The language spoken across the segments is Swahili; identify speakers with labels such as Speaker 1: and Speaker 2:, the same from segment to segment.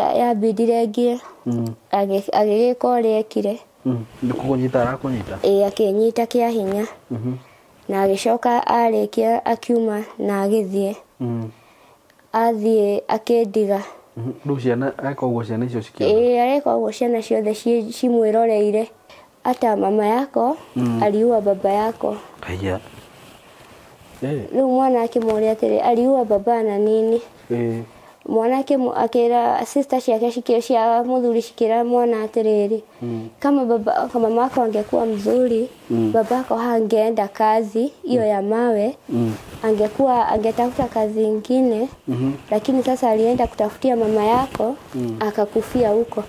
Speaker 1: yambindire ngie agĩgĩka ũrĩa ekire.
Speaker 2: Ndikũnyita arakũnyita?
Speaker 1: Akĩnyita kĩa hinya. Na agĩcoka arĩkia akiuma na agĩthiĩ. Athiĩ akĩndiga.
Speaker 2: Rĩu ciana areka ũguo ciana icio cikĩona?
Speaker 1: Areka ũguo ciana ciothe cimwĩroreire. Hata mama yako aliua baba yako.
Speaker 2: Haya.
Speaker 1: Rĩu mwana akĩmũũria atĩrĩ, aliua baba na nini? Mwana akĩra sister ciake cia mũthuri cikĩra mwana atĩrĩrĩ, kama mama yako angekuwa mzuri, baba yako hangeenda kazi hiyo ya mawe, angetafuta kazi nyingine, lakini sasa alienda kutafutia mama yako, akakufia huko.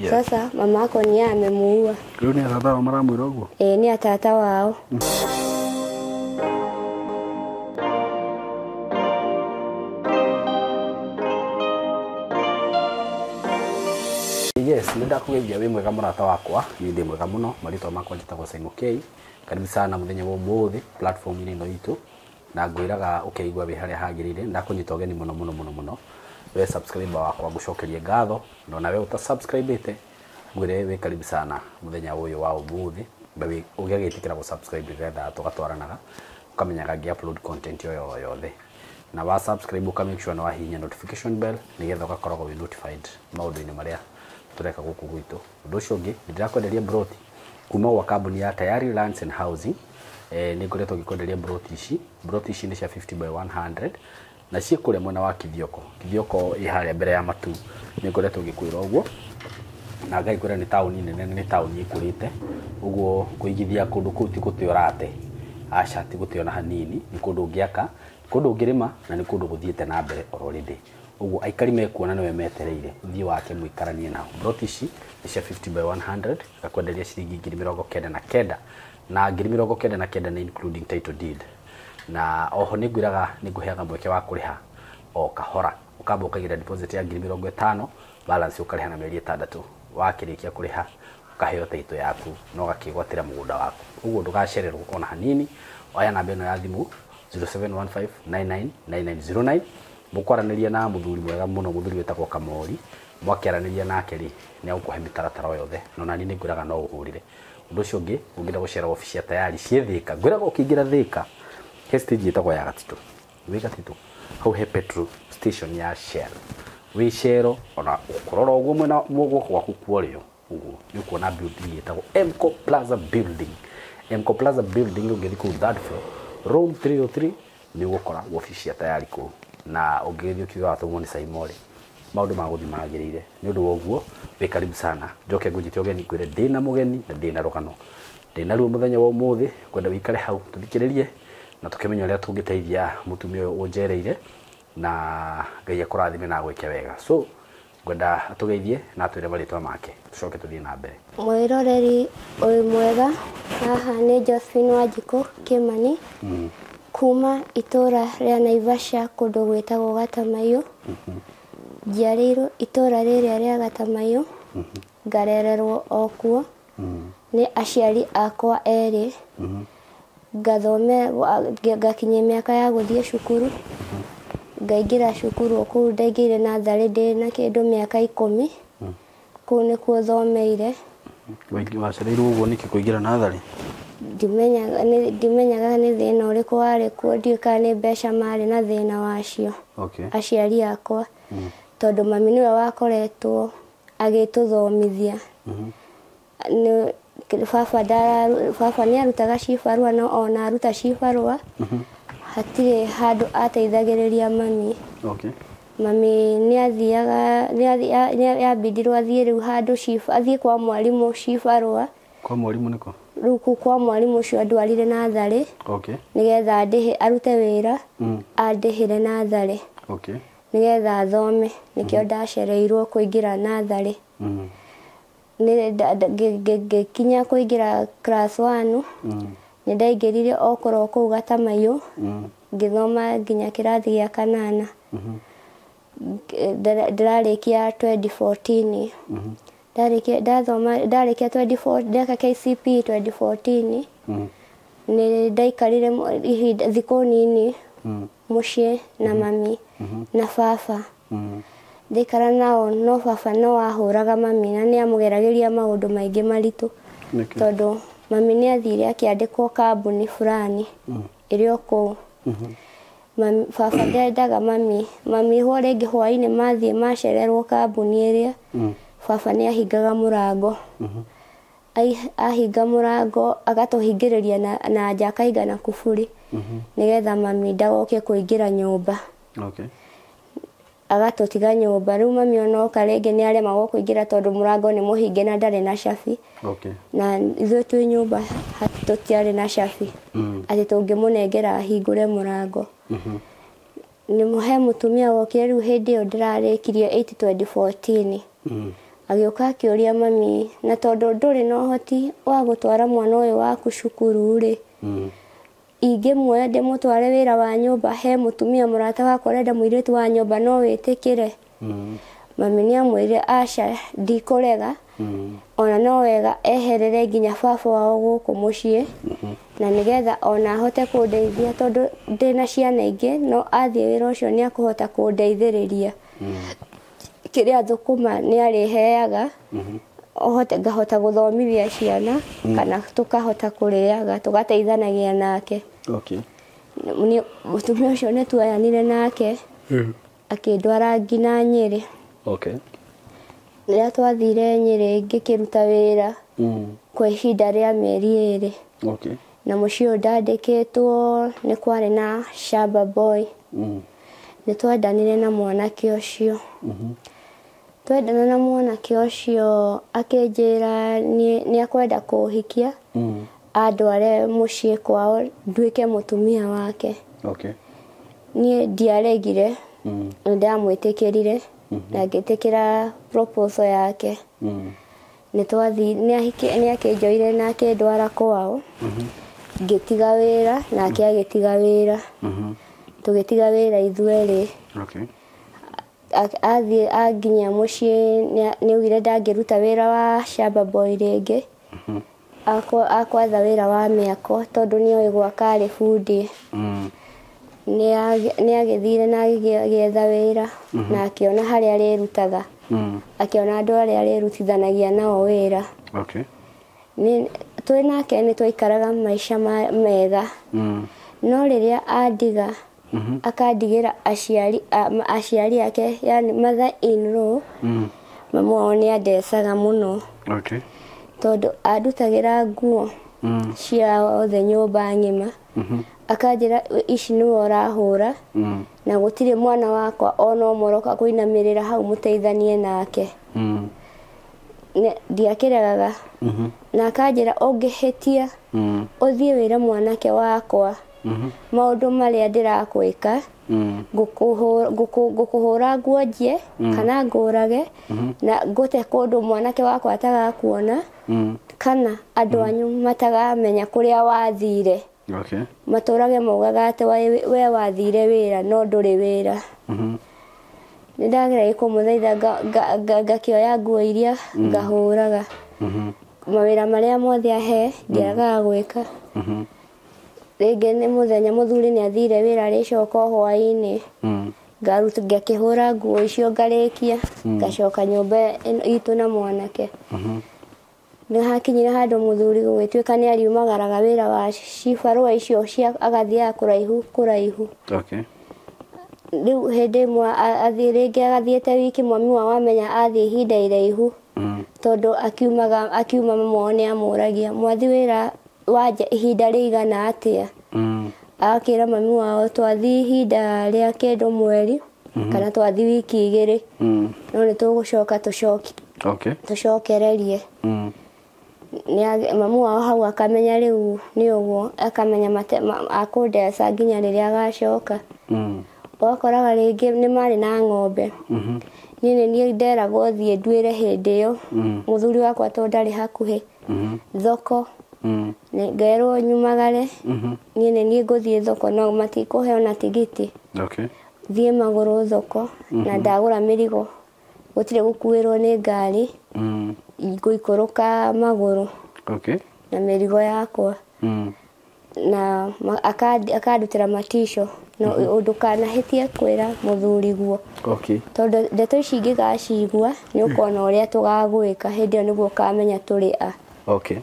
Speaker 1: Sasa mama yako ni yeye amemuua.
Speaker 2: Rĩu nĩ atata wao maramwĩra ũguo?
Speaker 1: Ni atata wao.
Speaker 2: Yes, nenda kugeithia wi mwega murata wakwa, ni ndi mwega muno, marito makwa njitagwo Simon K. Karibu sana muthenya wa umuthi platform ino itu. Na ngwiraga ukeigwa wi haria hagirire, ndakunyita ugeni muno. We subscriber wakwa ngucokerie ngatho, no nawe uta subscribe ite. Ngwire we karibu sana muthenya uyu wa umuthi. Bawe ugiagitikira go subscribe getha tugatwaranaga. Ukamenyaga ngi upload content yo yothe. Na wa subscribe uka make sure na wahinya notification bell nigetha ugakoragwo wi notified maundu-ini maria tureka guku gwitu. Undu ucio ungi ndirakwenderia broti kuma wa kambuni ya Tayari Lands and Housing. Ni ngoretwo ngikwenderia broti ici ni cia 50 by 100 na cie kuria mwena wa Kithioko iharia mbere ya matu. Ni ngoretwo ngikwira uguo na ngaikwira ni tauni nene, ni tauni ikurite uguo kuigithia kundu kuu ti guti urate aca ti guti ona hanini, ni kundu ungiaka, kundu ungirima na ni kundu guthiite na mbere already. Uguo aikari mekuona niwe metereire uthii wake muikaranie nao. Broti ici ni cia 50 by 100 gakwenderia ciringi 99 na 99 ni including title deed. Na oho ni ngwiraga ni nguheaga mweke wa kuriha o kahora, ukamba ukagira deposit ya 50,000, balance ukariha na mieri 6. Wakirikia kuriha ukaheo title yaku no gakigwatira mugunda waku. Uguo ndugacererwo ona hanini. Oya namba ino ya thimu 0715999909 mukwaraniria na muthuri mwega muno, muthuri wetagwo Kamori. Mwakiaraniria nake ri ni akuhe mitaratara yothe, no nani ni ngwiraga no uhurire. Undu ucio ungi ungira gucera ofisi ya Tayari cie Thika, ngwiraga ukiingira Thika he stage itagwo ya Gatito. Wi Gatito hau he petrol station ya Shell. Wi Shell ona ukurora uguo mwena mugo gwaku kuorio uguo ni kuona building itagwo Emco Plaza Building. Emco Plaza Building ungithi ku third floor room 303 ni gukora ofisi ya Tayari ku. Na ungithio kiuga watugwo ni Simon maundu maguthi magirire. Ni undu woguo we karibu sana njoke ngujite ugeni kwire ndina mugeni na ndina rugano ndina ruo muthenya wa umuthi kwenda wikare hau tuthikiririe na tukimenya uria tungiteithia mutumia uyu unjereire na Ngai akurathime na gwike wega. So ngwenda tugeithie na atwire maritwa make tucoke tuthie na mbere.
Speaker 1: Mwiroreri uyu mwega, haha ni Josephine Wanjiku Kimani kuma itura ria Naivasha kundu gwitagwo Gatamayo. Njiarĩirwo itura rĩrĩa ria Gatamayo, ngarererwo okuo ni aciari akwa eri. Ngathome ngakinyia miaka ya guthie cukuru, ngaingira cukuru kuu ndaingire natharĩ ndĩ na kĩndũ miaka 10. Kuu nĩkuo thomeire.
Speaker 2: Wacereirwo uguo niki kuingira natharĩ?
Speaker 1: Ndimenyaga ni thĩna ũrĩkũ warĩ kuo, ndiũĩ kana nĩ mbeca marĩ na thĩna wacio aciari akwa. Tondu mami niwe wakoretwo agĩtũthomithia. Baba ni arutaga cibarua no ona aruta cibarua hatirĩ handũ ateithagĩrĩria mami. Mami ni athiaga yambindirwo athiĩ rĩu handũ athiĩ kwa mwarimũ cibarua.
Speaker 2: Kwa mwarimũ nĩkũ?
Speaker 1: Rĩu kwa mwarimũ ũcio andwarire natharĩ nigetha arute wĩra andĩhĩre natharĩ nigetha thome. Nikĩo ndacereirwo kũingĩra natharĩ. Ngĩkinya kũingĩra class 1 nĩ ndaingĩrire okoro kũu Gatamayo ngĩthoma nginya kĩrathi gĩa 8. Ndarĩkia 2014. Ndarĩkia 2014 ndeka KCPE 2014. Nĩ ndaikarire thikũ nini muciĩ na mami na baba. ndikara nao no baba no ahũraga mami na nĩ amũgeragĩria maũndũ maingĩ maritũ tondũ mami nĩ athire akĩandĩkwo kambuni fulani ĩrĩ o kũu. Baba ndendaga mami ho rĩngĩ hwaĩ-inĩ mathiĩ macererwo kambuni ĩrĩa baba nĩ ahingaga mũrango. Ahinga mũrango agatũhingĩrĩria na nja akahinga na kuburi nĩgetha mami ndagoke kũingĩra nyũmba. Agatũtiga nyũmba. Rĩu mami onoka rĩngĩ nĩ aremagwo kũingĩra tondũ mũrango nĩ mũhinge na ndarĩ na cabi. Na ithuĩ twĩ nyũmba tũtiarĩ na cabi atĩ tũngĩmũnengera ahingũre mũrango. He mũtumia wokire rĩu hĩndĩ ĩyo ndĩrarĩkirie 2014 agĩũka akĩũria mami, na tondũ ndũrĩ na ũhoti wa gũtwara mwana ũyũ waku cukuru rĩ, ingĩmuoya ndĩmũtware wĩra wa nyũmba, he mũtumia mũrata wakwa arenda mũirĩtu wa nyũmba, no wĩtĩkĩre? Mami nĩ amwĩrire aca ndikũrega, ona no wega eherere nginya baba wao gũkũ mũciĩ na nĩgetha ona ahote kũndeithia tondũ ndĩna ciana ingĩ, no athiĩ wĩra ũcio nĩ akũhota kũndeithĩrĩria. Kĩrĩa thũkũma nĩ arĩheaga ngahota gũthomithia ciana kana tũkahota kũrĩaga tũgateithanagia nake. Mũtumia ũcio nĩ tuoyanire nake akĩndwara nginya Nyĩrĩ. Rĩrĩa twathire Nyĩrĩ ngĩkĩruta wĩra kwa ihinda rĩa mĩeri 2 na mũciĩ ũyũ ndandĩkĩtwo, nĩ kwarĩ na shamba boy. Nĩ twendanire na mwanake ũcio. Twendana na mwanake ũcio akĩnjĩra nĩ akwenda kũhikia andware mũciĩ kwao nduĩke mũtumia wake. Niĩ ndiaregire, ndamwĩtĩkĩrire na ngĩtĩkĩra proposal yake. Nĩ akĩnjoire na akĩndwara kwao, ngĩtiga wĩra nake agĩtiga wĩra, tũgĩtiga wĩra ithuerĩ. Athiĩ anginyia mũciĩ nĩ augire ndangĩruta wĩra wa shamba boy rĩngĩ, akwatha wĩra wa mĩako tondũ nĩ oĩ gwaka arĩ bundi. Nĩ agĩthire na agĩetha wĩra na akĩona harĩa arĩrutaga, akĩona andũ arĩa arĩrutithanagia nao wĩra. Twĩ nake nĩ twaikaraga maica mega, no rĩrĩa andiga akandigĩra aciari ake, yani mother in law, mama wao nĩ andecaga mũno tondũ andutagĩra nguo cia othe nyũmba ng'ima, akanjĩra ici nĩwe ũrahũra na gũtirĩ mwana wakwa ona ũmwe ũroka kũinamĩrĩra hau mũteithanie nake. Ndiakĩregaga na akanjĩra ũngĩhĩtia ũthiĩ wĩre mwanake wakwa maũndũ marĩa ndĩrakwĩka, ngũkũhũra nguonjie kana ngũrage na ngũte kũndũ mwanake wakwa atagakuona kana andũ anyu matagamenya kũrĩa wathire. Matũrage maugaga atĩ we wathire wĩra no ndũrĩ wĩra. Nĩ ndagereire kũmũthaitha ngakĩoya nguo iria ngahũraga. Mawĩra marĩa mothe ahe ndiagaga gwĩka. Rĩngĩ nĩ mũthenya mũthuri nĩ athire wĩra rĩcoka hwaĩ-inĩ, ngakĩhũra nguo icio ngarĩkia, ngacoka nyũmba itũ na mwanake. Nĩ hakinyire handũ mũthuri gũgĩtuĩka nĩ ariumagaraga wĩra wa cibarũa icio agathiaga kũraihu. Rĩu hĩndĩ ĩmwe rĩngĩ agathiĩte wiki, mami wao amenya athiĩ ihinda iraihu tondũ akiuma mama wao nĩ amũragia, mwathi wĩra wanja ihinda rĩigana atĩa? Akĩra mami wao twathi ihinda rĩa kĩndũ mweri kana twathi wiki 2 no nĩ tũgũcoka tũcokererie. Mamu wao hau akamenya rĩu nĩ ũguo, akamenya akũndeca nginya rĩrĩa agacoka. Wakoraga rĩngĩ nĩ marĩ na ng'ombe, niĩ nderagwo thiĩ nduĩre hĩndĩ ĩyo, mũthuri wakwa tondũ ndarĩ hakuhĩ, thoko ngerwo nyumagare, niĩ ngũthiĩ thoko no matikũhe ona tigiti, thiĩ magũrũ thoko na ndagũra mĩrigo, gũtirĩ gũkuĩrwo nĩ ngari, ngũikũrũka magũrũ na mĩrigo yakwa. na akandutira matisho no ndukanahitie kwira muthuri guo.
Speaker 2: Okay.
Speaker 1: Tondu ndeto ici ingigacigua ni ukona uria tugagwika hindi niguo kamenya turi a.
Speaker 2: Okay.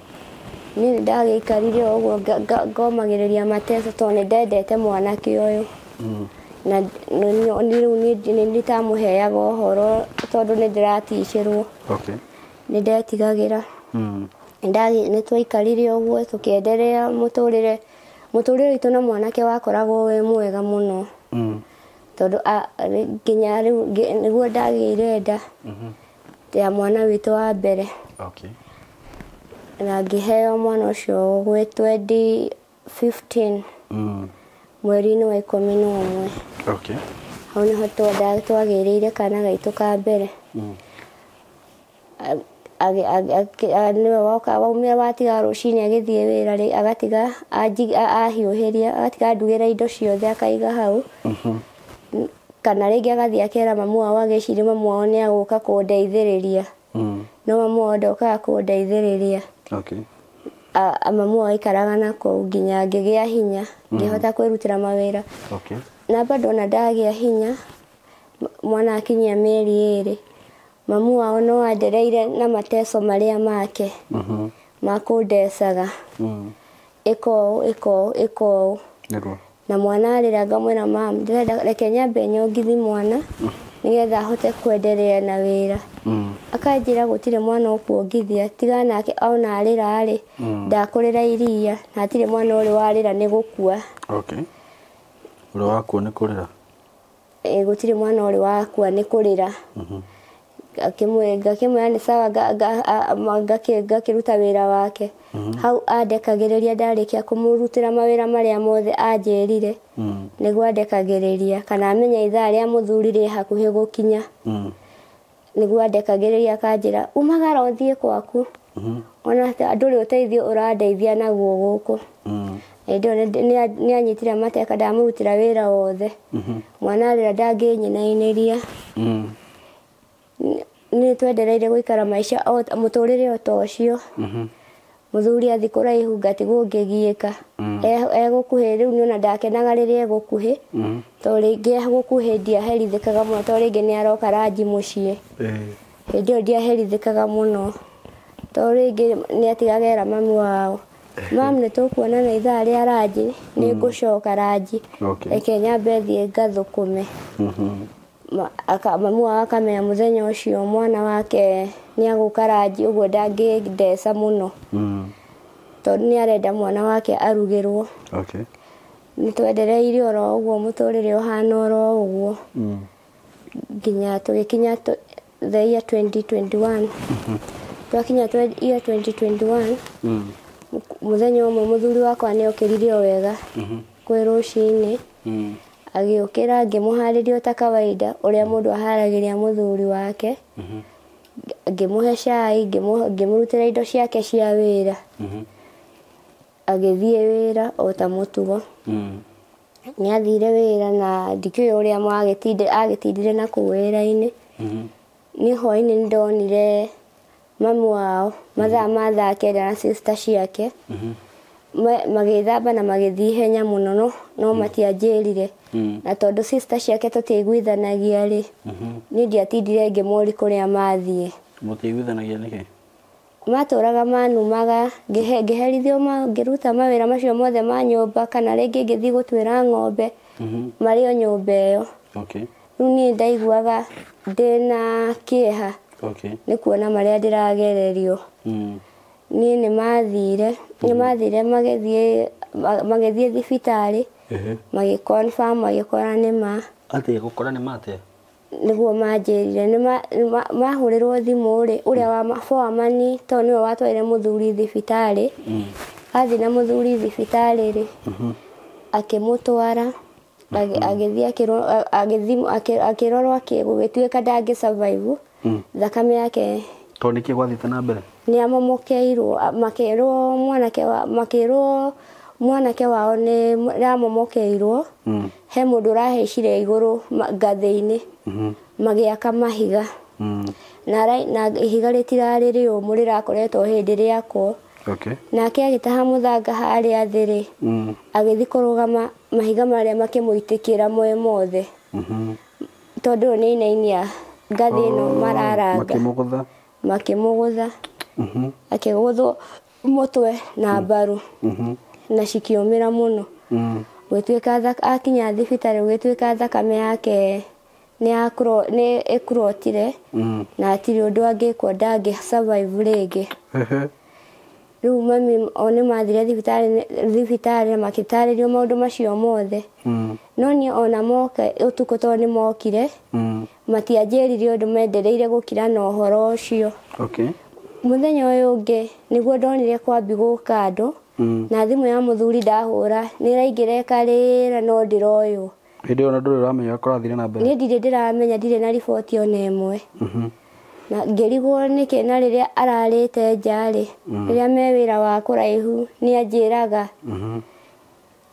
Speaker 1: Ni ndagikarire uguo ngomagiriria mateso tondu ndendete mwanake uyu. Na ni nditamuheaga uhoro tondu ni ndiratishirwo.
Speaker 2: Okay.
Speaker 1: Ni ndetigagira. Ni twaikarire uguo tukiendelea muturire witu na mwanake wakoragwo we mwega muno. Tondu nginya riu niguo ndagire nda ya mwana witu wa mbere.
Speaker 2: Okay.
Speaker 1: Na ngiheo mwana ucio gwi 2015 mweri-ini wa 11.
Speaker 2: Okay.
Speaker 1: Hau niho twagiriire kana gaitu ka mbere. Niwe waumire watiga rucini agithie wira ri agatiga ahiuhiria agatiga andugira indo ciothe akaiga hau. Kana ringi agathie akera mamu wao agiciri mamu wao ni aguka kundeithiriria. No mamu wao ndokaga kundeithiriria.
Speaker 2: Okay.
Speaker 1: Mamu wao ikaraga nako nginya ngigia hinya ngihota kwirutira mawira.
Speaker 2: Okay.
Speaker 1: Na bado na ndagia hinya mwana akinyia mieri 2. Mamu wao no andereire na mateso maria make. Makundecaga. Iko.
Speaker 2: Niguo.
Speaker 1: Na mwana arira ngamwira mam ndirenda reke nyambe nyongithi mwana nigetha hote kwendelea na wira. Akanjira gutire mwana ukuongithia tiga nake ona arira ari ndakurira iria na atire mwana uri warira ni gukua.
Speaker 2: Okay. Uri wakua ni kurira?
Speaker 1: Gutire mwana uri wakua ni kurira. Ngakimwira ni sawa ngakiruta wira wake. Hau andekagiriria ndarikia kumurutira mawira maria mothe anjirire. Niguo andekagiriria kana amenya ithaa ria muthuri ri hakuhi gukinya. Niguo andekagiriria akanjira umagara uthie kwaku. Ona nduri uteithio urandeithia naguo guku. Ndio ni anyitire mateka ndamurutira wira wothe. Mwana arira ndanginyinainiria. Ni twendereire guikara maisha muturire otocio. Muthuri athi kuraihu ngatigwo ngigiika. Egukuhi riu niona ndakenaga riria egukuhi. To ringi egukuhi ndiaherithikaga muno to ringi ni aroka ranji mucii. Ndio ndiaherithikaga muno. To ringi ni atigagera mami wao. Mam ni tukuonana ithaa ria ranji ni ngucoka ranji. Reke nyambe thie ngathukume. Mamu wao akamenya muthenya ucio mwana wake ni aguka ranji uguo ndangindeca muno. Tondu ni arenda mwana wake arugirwo.
Speaker 2: Okay.
Speaker 1: Ni twendereire oro uguo muturire uhana oro uguo. Nginya tugikinya the year 2021. Twakinya year 2021. Muthenya umwe muthuri wakwa ni okirire wega. Kwi rucini. Agiukira ngimuhariria ta kawaida uria mundu aharagiria muthuri wake. Ngimuhe cai ngimurutira indo ciake cia wira. Agithie wira ota mutugo. Ni athire wira na ndikiuĩ uria agitindire na kuu wira-ini. Ni hwaini ndonire mamu wao mathaa ma thaa 9 na sister ciake magithamba na magithie henya muno no matianjirire. Na tondu sister ciake tutiguithanagia ri ni ndiatindire ngimuri kuria mathie.
Speaker 2: Mutiiguithanagia niki?
Speaker 1: Maturaga manumaga ngiherithio ngiruta mawira macio mothe ma nyumba kana ringi ngithii gutwira ng'ombe mario nyumba iyo.
Speaker 2: Okay.
Speaker 1: Riu ni ndaiguaga ndina kieha.
Speaker 2: Okay.
Speaker 1: Ni kuona maria ndiragererio. Ni mathire magithie thibitari. Magiconfirm magikora ni ma.
Speaker 2: Ati gukora ni mate?
Speaker 1: Niguo manjirire ni mahurirwo thimu ri uria wa foreman to niwe watwaire muthuri thibitari. Athi na muthuri thibitari ri akimutwara agithie akirorwo gugituika ndangi survive. Thakame yake
Speaker 2: to niki gwathite na mbere
Speaker 1: ni amomokeirwo mwanake wao ni ramomokeirwo. He mundu urahecire iguru ngathi-ini magiaka mahiga. Na ihiga ritirari riumu rirakoretwo hindi riakwo
Speaker 2: Okay.
Speaker 1: Nake agĩtaha mũthanga harĩa thĩ agĩthiĩ kũrũgama mahiga marĩa makĩmũitĩkĩra moe mothe. Tondũ nĩ inainia ngathĩ ĩno mararanga. Makĩmũgũtha. Akĩgũthwo mũtwe na mbaru. Na cikĩũmĩra mũno. Gwĩtuĩka akinya thibitarĩ gwĩtuĩka thakame yake nĩ ĩkurotire na hatirĩ ũndũ angĩkwo, ndangĩ survive rĩngĩ. Rĩu mami nĩ mathire thibitarĩ magĩtarĩrio maũndũ macio mothe. No niĩ ona moke ũtukũ tondũ nĩ mokire matianjĩrire ũndũ mendereire gũkira na ũhoro ũcio. Mũthenya ũyũ ũngĩ nĩguo ndonire kwambi gũka andũ na thimũ ya mũthuri ndahũra nĩraingĩra ĩkarĩra no ndĩroywo.
Speaker 2: Hĩndĩ ĩyo ndũrĩ ũramenya kũrathire na mbere?
Speaker 1: Niĩ ndirĩ ndĩramenya, ndirĩ na riboti ona ĩmwe. Na ngĩrigwo nĩkĩ, na rĩrĩa ararĩte nja-rĩ, rĩrĩa me wĩra wa kũraihu nĩanjĩraga.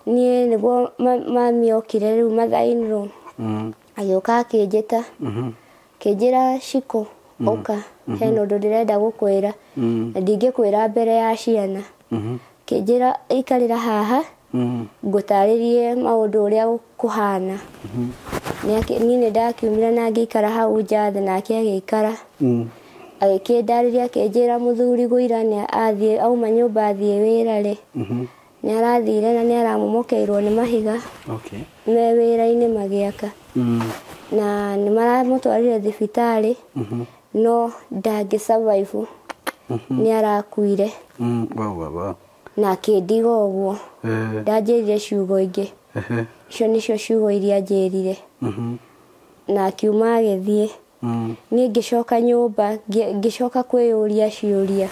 Speaker 1: Niĩ nĩguo mami okire rĩu matha-inĩ agĩũka akĩnjĩta akĩnjĩra Cikũ ũka hena ũndũ ndĩrenda gũkwĩra na ndingĩkwĩra mbere ya ciana. Akĩnjĩra ikarĩra haha ngũtarĩrie maũndũ ũrĩa kũhana. Niĩ nĩndakiumire na ngĩikara hau nja thĩ nake agĩikara. Agĩkĩndarĩria akĩnjĩra mũthuri gũira nĩ auma nyũmba athiĩ wĩra-rĩ. Nĩarathire na nĩaramomokeirwo nĩ mahiga me wĩra-inĩ magĩaka. Na nĩmaramũtwarire thibitarĩ no ndangĩ survive, nĩarakuire. Na akĩndiga ũguo, ndanjĩrire ciugo ingĩ. Icio nĩcio ciugo iria anjĩrire. Na akiuma agĩthiĩ. Niĩ ngĩcoka nyũmba ngĩcoka kwĩyũria ciũria.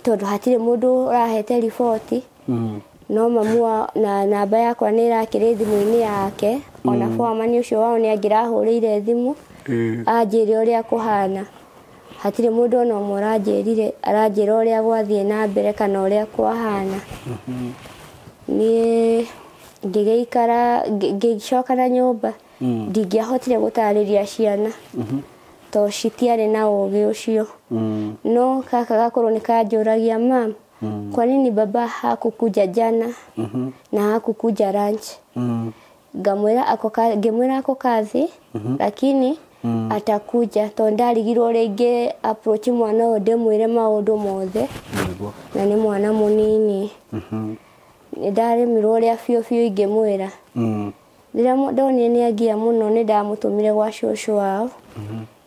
Speaker 1: Tondũ hatirĩ mũndũ ũrahete riboti. No mamu na namba yakwa nĩ ĩrakĩrĩ thimũ-inĩ yake. Ona foreman ũcio wao nĩangĩrahũrĩire thimũ anjĩre ũrĩa kũhana. Hatirĩ mũndũ ona ũmwe aranjĩra ũrĩa gwathiĩ na mbere kana ũrĩa kwahana. Niĩ ngĩgĩikara ngĩcoka na nyũmba ndingĩahotire gũtarĩria ciana tondũ citiarĩ na ũũgĩ ũcio. No kaka gakũrũ nĩkanjũragia, mam, kwa nini baba hakukuja jana na hakukuja lunch? Ngĩmwĩra ako kazi lakini atakuja, tondũ ndarigirwo rĩngĩ approach mwana ũyũ ndĩmwĩre maũndũ mothe na nĩ mwana mũnini. Nĩndaremirwo ũrĩa biũ ingĩmwĩra. Rĩrĩa ndonire nĩangia mũno nĩndamũtũmire gwa cũcũ wao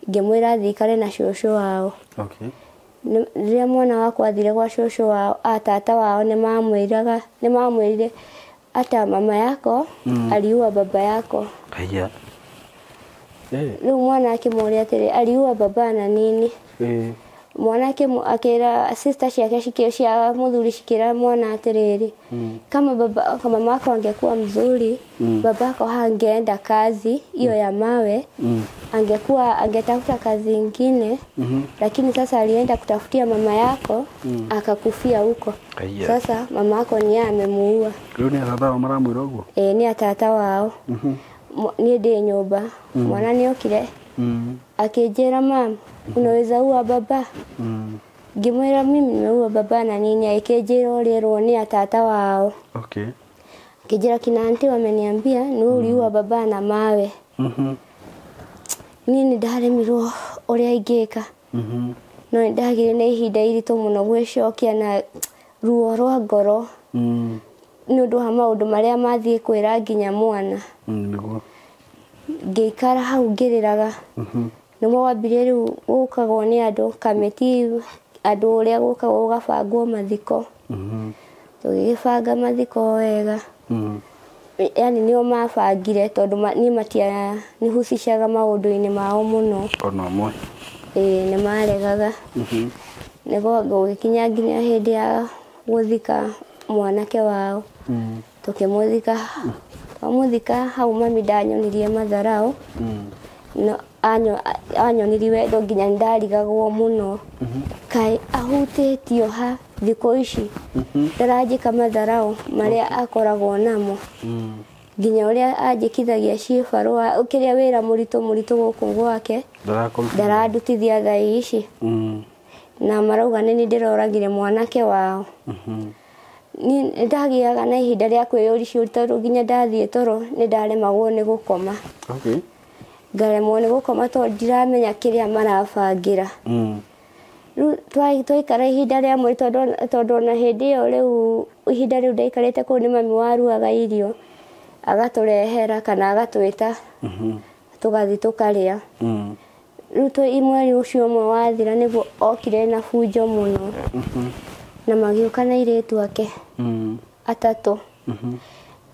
Speaker 1: ngĩmwĩra athiĩ aikare na cũcũ wao. Rĩrĩa mwana wakwa athire gwa cũcũ wao, tata wao nĩmamwĩrire ata mama yako aliua baba yako. Rĩu mwana akĩmoria atĩrĩ, aliua baba na nini? Mwana akĩra sister ciake cia mũthuri cikĩra mwana atĩrĩrĩ, kama mama yako angekuwa mzuri, baba yako hangeenda kazi hiyo ya mawe, angetafuta kazi ingine, lakini sasa alienda kutafutia mama yako akakufia huko. Sasa mama yako ni amemuua.
Speaker 2: Rĩu nĩ tata wao maramwĩra ũguo?
Speaker 1: Nĩ tata wao. Niĩ ndĩ nyũmba, mwana nĩokire akĩnjĩra, mam, unaweza ua baba? Ngĩmwĩra mimi nimeua baba na nini? Akĩnjĩra ũrĩrwo nĩ tata wao. Akĩnjĩra kina aunti wameniambia nĩ uliua baba na mawe. Niĩ nĩndaremirwo ũrĩa ingĩka. No nĩndagire na ihinda iritũ mũno gwĩcokia na ruo rwa ngoro nĩ ũndũ wa maũndũ marĩa mathiĩ kwĩra nginya mwana. Ngĩikara hau ngĩrĩraga. Nĩmo wambire rĩu gũkagwo nĩ andũ kamĩti, andũ ũrĩa gũkagwo gũgabangwo mathiko. Tũgĩgĩbanga mathiko wega. Yani nĩo mabangire tondũ niĩ matianĩhusicaga maũndũ-inĩ mao mũno.
Speaker 2: Ona ũmwe?
Speaker 1: Nĩmaregaga. Nĩguo gũgĩkinya nginya hĩndĩ ya gũthika mwanake wao. Twamũthika hau mami ndanyonirie matharaũ. Anyonirie wendo nginya nĩndarigagwo mũno. Kaĩ ahutĩtio ha thikũ ici ndaranjĩka matharaũ marĩa akoragwo namo. Nginya ũrĩa anjĩkithagia ciĩbarũa wĩra mũritũ gũkũ gwake ndarandutithia thaa ici. na marauga nĩ ndĩroragire mwanake wao. Ni ndagiaga na ihinda rĩa kwĩyũria ciũria tondũ nginya ndathiĩ toro nĩ ndaremagwo nĩ gũkoma.
Speaker 2: Okay.
Speaker 1: Ngaremwo nĩ gũkoma tondũ ndiramenya kĩrĩa marabangĩra. Rĩu twaikara ihinda rĩamwe tondũ na hĩndĩ ĩyo rĩu ihinda rĩu ndaikarĩte kũu nĩ mami warugaga irio agatũrehera kana agatwĩta tũgathiĩ tũkarĩa. Rĩu mweri ũcio ũmwe wathira nĩguo okire na bunjo mũno. Na magĩũka na airĩtu ake atatũ.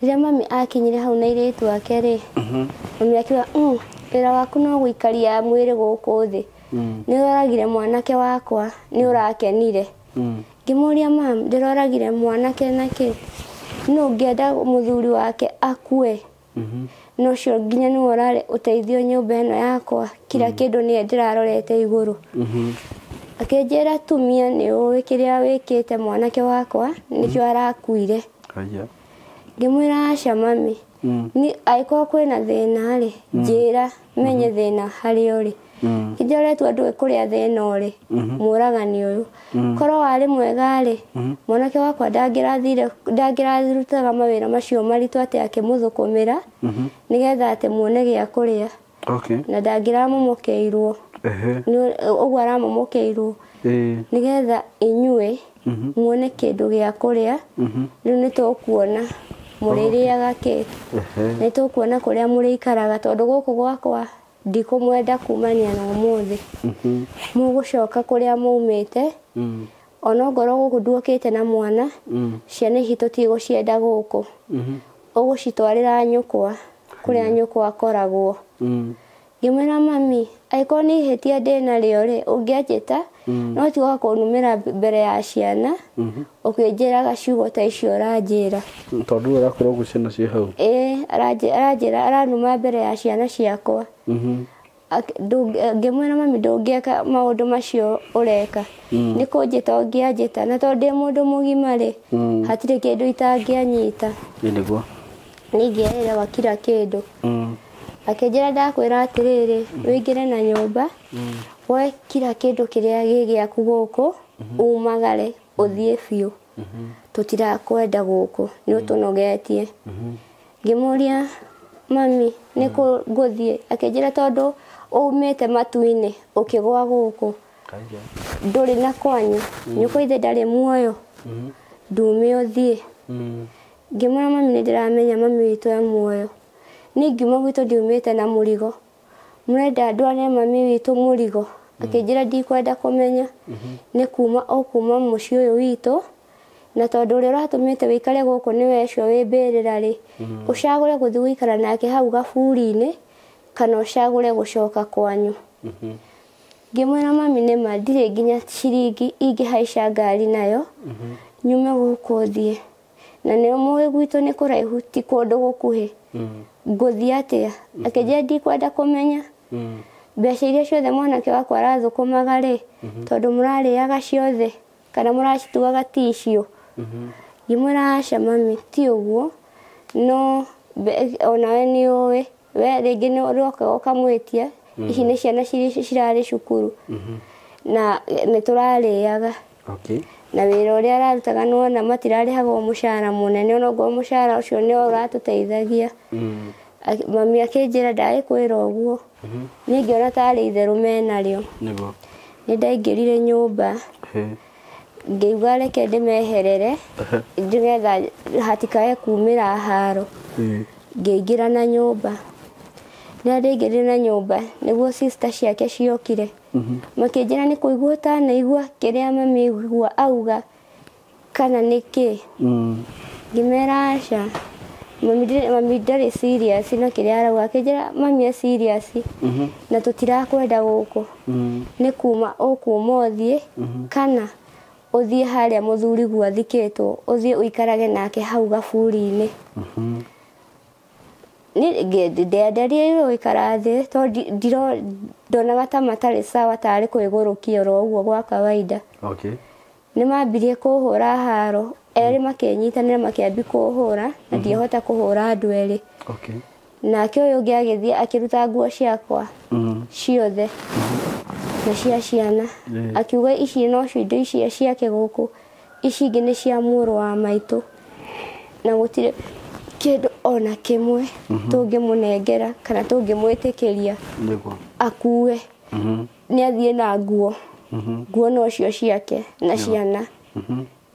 Speaker 1: Rĩrĩa mami akinyire hau na airĩtu ake rĩ, mami akiuga wĩra waku no gũikaria mwĩrĩ gũkũ thĩ. Nĩ ũroragire mwanake wakwa, nĩ ũrakenire. Ngĩmũria mami, ndĩroragire mwanake nake, no ngĩenda mũthuri wake akue. No cio nginya nĩ ũrare ũteithio nyũmba ĩno yakwa, kila kĩndũ nĩ ndĩrarorete igũrũ. Akĩnjĩra tumia nĩ ũĩ kĩrĩa wĩkĩte mwanake wakwa nĩkĩo arakuire. Ngĩmwĩra aca mami, angĩkorwo kwĩna thĩna rĩ, njĩra menye thĩna harĩa ũrĩ. Hĩndĩ ĩrĩa ũretua ndũĩ kũrĩa thĩna ũrĩ, mũragani ũyũ. Korwo warĩ mwega rĩ, mwanake wakwa ndangĩrarutaga mawĩra macio maritũ atĩ akĩmũthũkũmĩra nĩgetha atĩ muone gĩa kũrĩa. Na ndangĩramũmũkĩirwo. Ũguo aramũmũkĩirwo nĩgetha inyuĩ muone kĩndũ gĩa kũrĩa. Rĩu nĩ tũkuona mũrĩrĩaga kĩ, nĩ tũkuona kũrĩa mũrĩikaraga tondũ gũkũ gwakwa ndikũmwenda kumania na ũmũthĩ. Mũgũcoka kũrĩa maumĩte, onokorwo gũkũ nduokĩte na mwana, ciana ici tũtigũcienda gũkũ. Ũgũcitwarĩra nyũkwa kũrĩa nyũkwa akoragwo. Ngĩmwĩra mami, angĩkorwo nĩ ihĩtia ndĩnarĩo rĩ, ũngĩanjĩta no tiga kũnumĩra mbere ya ciana ũkĩnjĩraga ciugo ta icio ũranjĩra.
Speaker 2: Tondũ ũrakorwo ũguo ciana ciĩ hau.
Speaker 1: Aranjĩra aranuma mbere ya ciana ciakwa. Ngĩmwĩra mami, ndũngĩka maũndũ macio ũreka. Nĩ kũnjĩta ũngĩanjĩta, na tondũ ndĩ mũndũ mũgima rĩ, hatirĩ kĩndũ itangĩanyita.
Speaker 2: Nĩguo.
Speaker 1: Nĩngĩerĩraga kila kĩndũ. Akĩnjĩra ndakwĩra atĩrĩrĩ, wĩingĩre na nyũmba, woe kila kĩndũ kĩrĩa gĩ gĩaku gũkũ, umagare ũthiĩ biũ. Tũtirakwenda gũkũ, nĩ ũtũnogetie. Ngĩmũria mami, nĩ kũ ngũthiĩ? Akĩnjĩra tondũ umĩte matu-inĩ ũkĩgwa gũkũ, ndũrĩ na kwanyu, nyũkwa ithe ndarĩ muoyo, ndume ũthiĩ. Ngĩmwĩra mami, nĩ ndĩramenya mami witũ e muoyo. Nĩ ngiuma gwitũ ndiumĩte na mũrigo, mũrenda ndware mami witũ mũrigo? Akĩnjĩra ndikwenda kũmenya, nĩ kuma mũciĩ ũyũ witũ, na tondũ ũrĩa ũratũmĩte wĩikare gũkũ nĩwe ũcio wĩ mbĩrĩra rĩ, ũcagũre gũthiĩ gũikara nake hau gaburi-inĩ kana ũcagũre gũcoka kwanyu. Ngĩmwĩra mami, nĩma ndirĩ nginya ciringi ingĩhaica ngari nayo nyume gũkũ thiĩ, na nĩ mũĩ gwitũ nĩ kũraihu, ti kũndũ gũkuhĩ. Ngũthiĩ atĩa? Akĩnjĩra ndikwenda kũmenya. Mbeca iria ciothe mwanake wakwa arathũkũmaga rĩ, tondũ mũrarĩaga ciothe kana mũracituaga ti icio. Ngĩmwĩra aca mami, ti ũguo, no onawe nĩ ũĩ, we rĩngĩ nĩ ũroka ũkamwĩtia, ici nĩ ciana cirarĩ cukuru na nĩ tũrarĩaga. Na wĩra ũrĩa ararutaga nĩwona matirarĩhagwo mũcara mũnene, onoguo mũcara ũcio nĩ ũratũteithagia. Mami akĩnjĩra ndagĩkwĩra ũguo, niĩ ngĩona tarĩ itherũ menarĩo. Nĩ ndaingĩrire nyũmba, ngĩuga reke ndĩmeherere nĩgetha hatikae kumĩra haro. Ngĩingĩra na nyũmba, rĩrĩa ndaingĩrire na nyũmba nĩguo sister ciake ciokire, makĩnjĩra nĩ kũigua ũtanaigua kĩrĩa mami auga kana nĩkĩ? Ngĩmera aca, mami ndarĩ serious na kĩrĩa arauga. Akĩnjĩra mami e serious, na tũtirakwenda gũkũ, nĩ kuma ũkuma ũthiĩ kana ũthiĩ harĩa mũthuri guo athikĩtwo, ũthiĩ ũikarage nake hau gaburi-inĩ. Ndenderire gũikara thĩ tondũ ndonaga ta matarĩ sawa, tarĩ kwĩgũrũkia oro ũguo gwa kawaida. Nĩ mambirie kũhũra haro, erĩ makĩnyitanĩra makĩambia kũhũra, na ndiahota kũhũra andũ erĩ. Nake ũyũ ũngĩ agĩthiĩ akĩruta nguo ciakwa ciothe. na cia ciana akiuga ici no cio indo ici ciake guku ici ingĩ nĩ cia mũrũ wa maitũ na gũtirĩ kĩndũ ona kĩmwe tũngĩmũnengera kana tũngĩmwĩtĩkĩria akue nĩ athiĩ na nguo nguo no cio ciake na ciana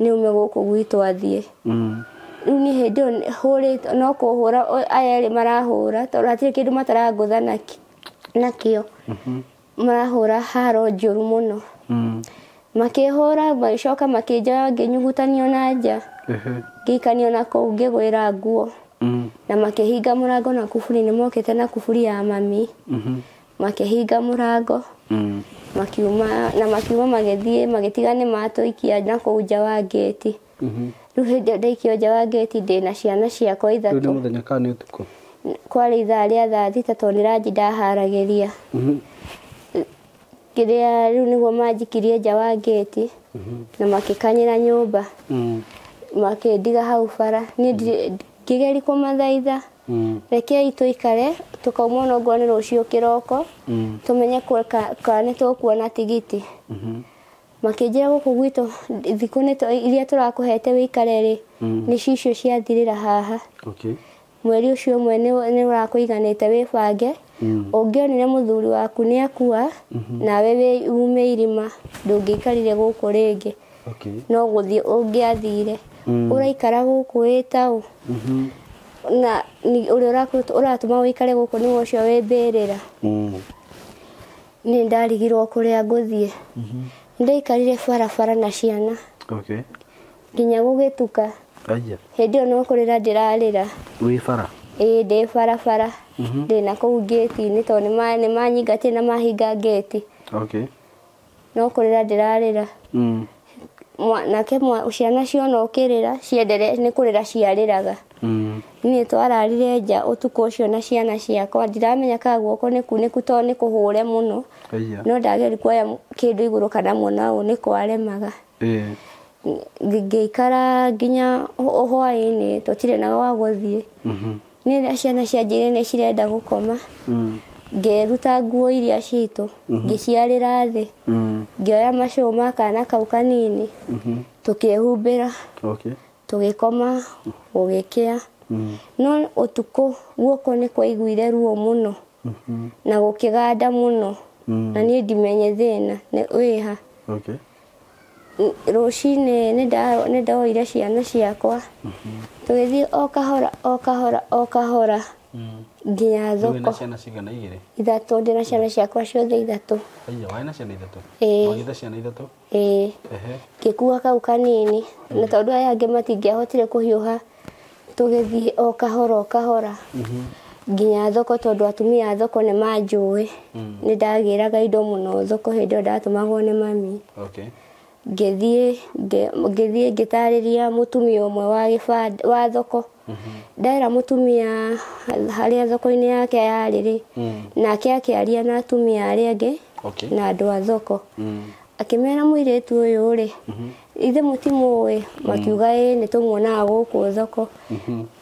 Speaker 1: nĩ ume gũkũ gwitũ athiĩ rĩu niĩ hĩndĩ ĩyo hũrĩtwo no kũhũra aya erĩ marahũra tondũ hatirĩ kĩndũ matarangũtha nakĩo marahũra haro njũru mũno makĩhũra magĩcoka makĩnjoya ngĩnyugutanio na nja ngĩikanio na kũu ngĩgwĩra nguo na makĩhinga mũrango na kuburi nĩ mokĩte na kuburi ya mami makĩhinga mũrango makiuma magĩthiĩ magĩtiga nĩ matũikia na kũu nja wa gate rĩu hĩndĩ ĩyo ndaikio nja wa gate ndĩna ciana ciakwa ithatũ
Speaker 2: nĩ mũthenya kana nĩ ũtukũ
Speaker 1: kwarĩ ithaa rĩa thaa thita tondũ nĩ ranji ndaharagĩria kĩrĩa rĩu nĩguo manjikirie nja wa gate na makĩkanyĩra nyũmba makĩndiga hau bara niĩ ngĩgeria kũmathaitha rekei tũikare tũkauma ona ũguo nĩ rũciũ kĩroko tũmenye kana nĩ tũkuona tigiti makĩnjĩra gũkũ gwitũ thikũ iria tũrakũhete wĩikare rĩ nĩ cicio ciathirĩra haha mweri ũcio ũmwe nĩ ũrakũiganĩte wĩbange ũngĩonire mũthuri waku nĩ akua nawe ume irima ndũngĩikarire gũkũ rĩngĩ no gũthiĩ ũngĩathire ũraikara gũkũ wĩtaũ na ũrĩa ũratũma wĩikare gũkũ nĩ ũcio wĩmbĩrĩra nĩ ndarigirwo kũrĩa ngũthiĩ ndaikarire barabara na ciana nginya gũgĩtuka hĩndĩ ĩyo no kũrĩra ndĩrarĩra
Speaker 2: wĩ bara
Speaker 1: ndĩ barabara ndĩna kũu gate-inĩ tondũ nĩ manyingatire na mahinga gate no kũrĩra ndĩrarĩra nake ciana ciona ũkĩrĩra ciendelee nĩ kũrĩra ciarĩraga niĩ twararire nja ũtukũ ũcio na ciana ciakwa ndiramenya kana guoko nĩ kunĩku tondũ nĩ kũhũre mũno no ndageria kuoya kĩndũ igũrũ kana muona ũũ nĩ kwaremaga ngĩikara nginya hwaĩ-inĩ tũtirĩ na wa gũthiĩ niĩ ciana cianjĩrire nĩ cirenda gũkoma ngĩruta nguo iria citũ ngĩciarĩra thĩ ngĩoya macũũ ma kana kau kanini tũkĩhumbĩra tũgĩkoma gũgĩkĩa no ũtukũ guoko nĩ kwaiguire ruo mũno na gũkĩganda mũno na niĩ ndimenye thĩna wĩha rũcinĩ nĩ ndoire ciana ciakwa tũgĩthiĩ o kahora nginya thoko ithatũ ndĩna ciana ciakwa ciothe ithatũ ngĩkua kau kanini na tondũ aya angĩ matingĩahotire kũhiũha tũgĩthiĩ o kahora nginya thoko tondũ atumia a thoko nĩ manjũĩ nĩ ndagĩraga indo mũno thoko hĩndĩ ĩyo ndatũmagwo nĩ mami ngĩthiĩ ngĩtarĩria mũtumia ũmwe wa thoko ndaĩra mũtumia harĩa thoko-inĩ yake yarĩ nake akĩaria na atumia arĩa angĩ na andũ a thoko akĩmera mũirĩtu ũyũ rĩ ithe mũtimũĩ makiuga nĩ tũmuonaga gũkũ thoko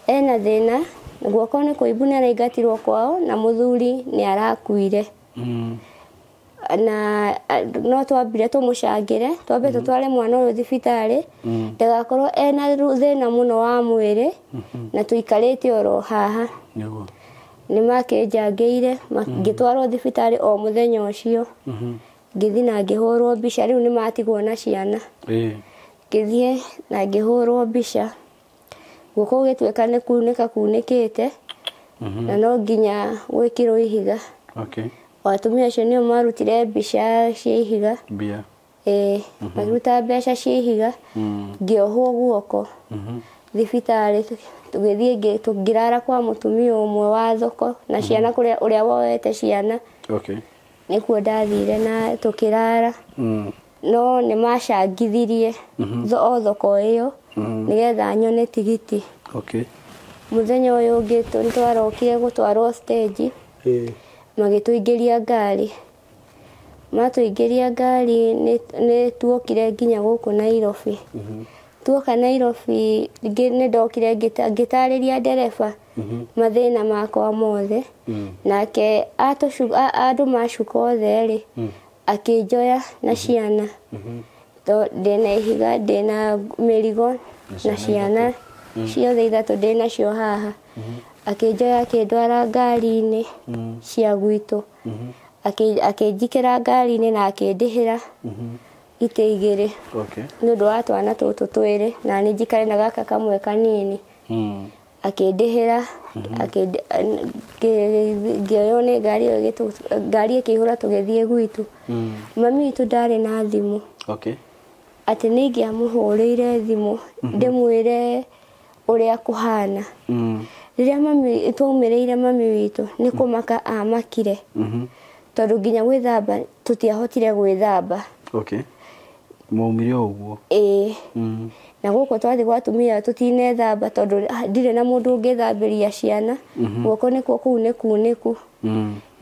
Speaker 1: ena thĩna guoko nĩ kũimbu nĩ araingatirwo kwao na mũthuri nĩ arakuire na no twambire tũmũcangĩre twambe tũtware mwana ũyũ thibitarĩ ndagakorwo ena thĩna mũno wa mwĩrĩ na tũikarĩte oro haha nĩ makĩnjangĩire ngĩtwarwo thibitarĩ o mũthenya ũcio ngĩthiĩ na ngĩhũrwo mbica rĩu nĩ matigwo na ciana ngĩthiĩ na ngĩhũrwo mbica guoko gũgĩtuĩka nĩ kunĩka kunĩkĩte na no nginya gwĩkĩrwo ihiga atumia acio nĩo marutire mbica cia ihiga makĩruta mbeca cia ihiga ngĩohwo guoko thibitarĩ tũgĩthiĩ ngĩrara kwa mũtumia ũmwe wa thoko na ciana ũrĩa woete ciana nĩkuo ndathire na tũkĩrara no nĩ macangithirie o thoko ĩyo nĩgetha nyone tigiti mũthenya ũyũ ũngĩ nĩtwarokire gũtwarwo stage magĩtũingĩria ngari matũingĩria ngari nĩ tuokire nginya gũkũ Nairobi tuoka Nairobi nĩ ndokire ngĩtarĩria ndereba mathĩna makwa mothe nake andũ macuka othe rĩ akĩnjoya na ciana to ndĩna ihiga ndĩna mĩrigo na ciana ciothe ithatũ ndĩna cio haha akĩnjoya akĩndwara ngari-inĩ cia gwitũ akĩnjikĩra ngari-inĩ na akĩndĩhĩra itĩ igĩrĩ nĩ ũndũ wa twana tũtũ twĩrĩ na nĩ njikare na gaka kamwe kanini akĩndĩhĩra ngĩoywo nĩ ngari ĩkĩihũra tũgĩthiĩ gwitũ mami witũ ndarĩ na thimũ atĩ nĩ ingĩamũhũrĩire thimũ ndĩmwĩre ũrĩa kũhana rĩrĩa twaumĩrĩire mami witũ nĩ kũmaka amakire tondũ nginya gwĩthamba tũtiahotire gwĩthamba
Speaker 2: mwaumire ũguo
Speaker 1: na gũkũ twathi gwa atumia tũtinethamba tondũ ndirĩ na mũndũ ũngĩthambĩria ciana guoko nĩkuo kũu nĩ kunĩku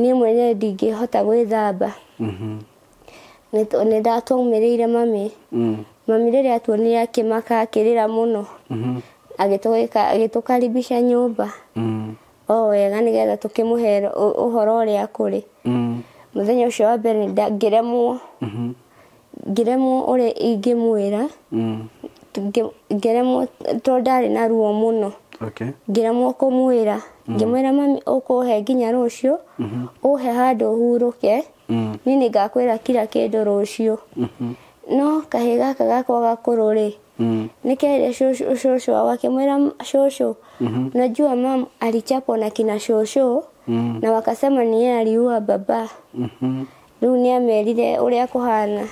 Speaker 1: niĩ mwenyewe ndingĩhota gwĩthamba nĩ ndatwaumĩrĩire mami rĩrĩa atuonire akĩmaka akĩrĩra mũno agĩtũkaribisha nyũmba wega nĩgetha tũkĩmũhe ũhoro ũrĩa kũrĩ mũthenya ũcio wa mbere ngĩremwo ũrĩa ingĩmwĩra ngĩremwo tondũ ndarĩ na ruo mũno ngĩremwo kũmwĩra ngĩmwĩra mami ũkũhe nginya rũciũ ũhe handũ hurũke niĩ nĩngakwĩra kila kĩndũ rũciũ no kahĩ gaka gakwa gakũrũ rĩ nĩkerire shosho wao akimwĩra shosho unajua mama alichapwa na kina shosho na wakasema ni yeye aliua baba rĩu nĩ amerire ũrĩa kũhana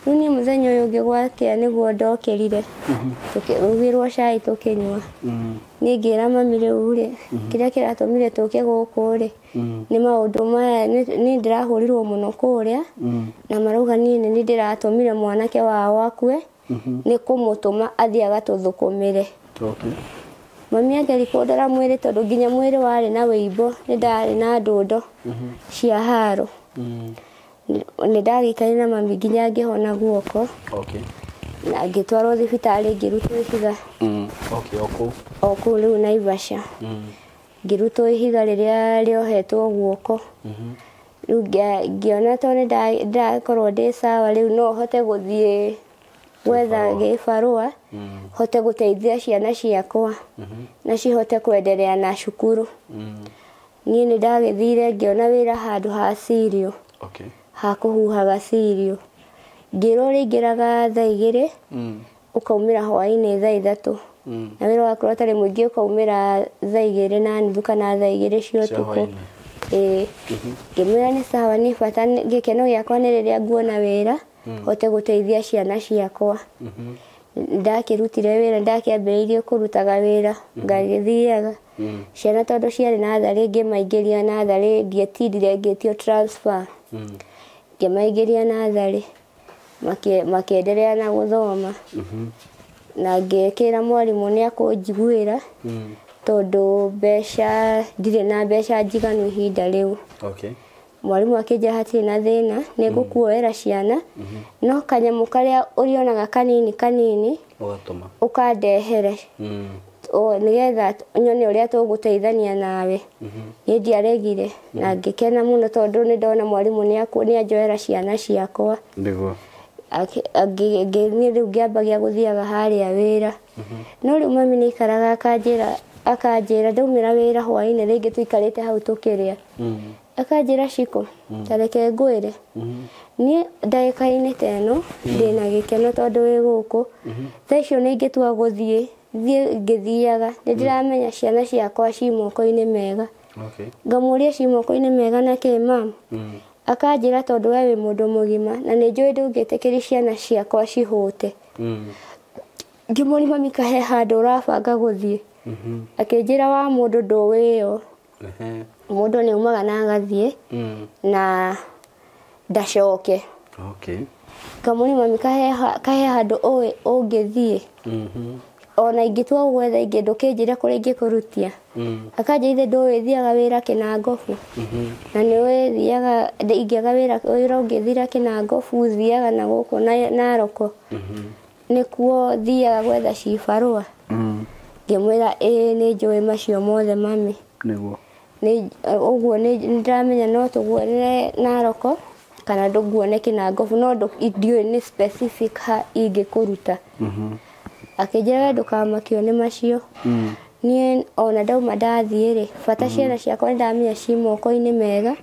Speaker 1: rĩu niĩ mũthenya ũyũ ũngĩ gwakĩa nĩguo ndokerire tũkĩrugĩrwo cai tũkĩnyua niĩ ngĩra mami rĩu rĩ kĩrĩa kĩratũmire tũke gũkũ rĩ nĩ maũndũ maya nĩ ndĩrahũrirwo mũno kũrĩa na marauga niĩ nĩ ndĩratũmire mwanake wao akue nĩ kũmũtũma athiĩ agatũthũkũmĩre mami angerikũndara mwĩrĩ tondũ nginya mwĩrĩ warĩ na wĩimbo nĩ ndarĩ na ndũndo cia haro nĩ ndagĩikare na mami nginya ngĩhona guoko na ngĩtwarwo thibitarĩ ngĩrutwo ihiga o kũu rĩu Naivasha ngĩrutwo ihiga rĩrĩa rĩohetwo guoko rĩu ngĩona to nĩ ndakorwo ndĩ sawa rĩu no hote gũthiĩ gwetha gĩbarũa hote gũteithia ciana ciakwa na cihote kwendelea na cukuru niĩ nĩ ndagĩthire ngĩona wĩra handũ ha Sirio ha kũhuhaga Sirio ngĩrwo rĩingĩraga thaa 2 ũkaumĩra hwaĩ-inĩ thaa 3 na wĩra wakorwo atarĩ mũingĩ ũkaumĩra thaa 2:30 kana thaa 2 cia ũtukũ ngĩmwĩra nĩ sawa nĩ bata gĩkeno gĩakwa nĩ rĩrĩa nguona wĩra hote gũteithia ciana ciakwa ndakĩrutire wĩra ndakĩambĩrĩirie kũrutaga wĩra ngagĩthiaga ciana tondũ ciarĩ natharĩ ngĩmaingĩria natharĩ ndietindire ngĩtio transfer ngĩmaingĩria natharĩ makĩendelea na gũthoma na ngĩkĩra mwarimũ nĩ akũnjiguĩra tondũ mbeca ndirĩ na mbeca njiganu ihinda rĩu mwarimũ akĩnjĩra hatirĩ na thĩna nĩ ngũkuoera ciana no kanyamũ karĩa ũrĩonaga kanini ũkandehere nĩgetha nyone ũrĩa tũgũteithania nawe niĩ ndiaregire na ngĩkena mũno tondũ nĩ ndona mwarimũ nĩ anjoera ciana ciakwa niĩ rĩu ngĩambagia gũthiaga harĩa wĩra no rĩu mami nĩ ikaraga akanjĩra ndaumĩra wĩra hwaĩ-inĩ rĩngĩ tũikarĩte hau tũkĩrĩa akanjĩra Ciko tareke ngwĩre niĩ ndagĩka-inĩ ta ĩno ndĩna gĩkeno tondũ wĩ gũkũ thaa icio nĩ ingĩtua gũthiĩ ngĩthiaga nĩ ndĩramenya ciana ciakwa ci moko-inĩ mega ngamũria ci moko-inĩ mega na kĩ mama akanjĩra tondũ we wĩ mũndũ mũgima na nĩ njũĩ ndũngĩtĩkĩria ciana ciakwa cihũte ngĩmũria mami kahe handũ ũrabanga gũthiĩ akĩnjĩra wa mũndũ ndũwĩyo mũndũ nĩ umaga na agathiĩ na ndacoke ngamũria mami kahe handũ ũngĩthiĩ ona ingĩtua gwetha ingĩ ndũkĩnjĩre kũrĩa ingĩkũrutia akanjĩra ithe ndũwĩthiaga wĩra Kĩnangobu na nĩ wĩthiaga ingĩaga wĩra ũngĩthira Kĩnangobu thiaga na gũkũ Naroko nĩkuo thiaga gwetha cibarũa ngĩmwĩra nĩ njũĩ macio mothe mami ũguo nĩ ndĩramenya no tũguonere Naroko kana ndũguoneke na ngobu no ndiũĩ nĩ specific ha ingĩkũruta akĩnjĩra ndũkamakio nĩ macio niĩ ona ndauma ndathiĩ rĩ bata ciana ciakwa nĩndamenya ci moko-inĩ mega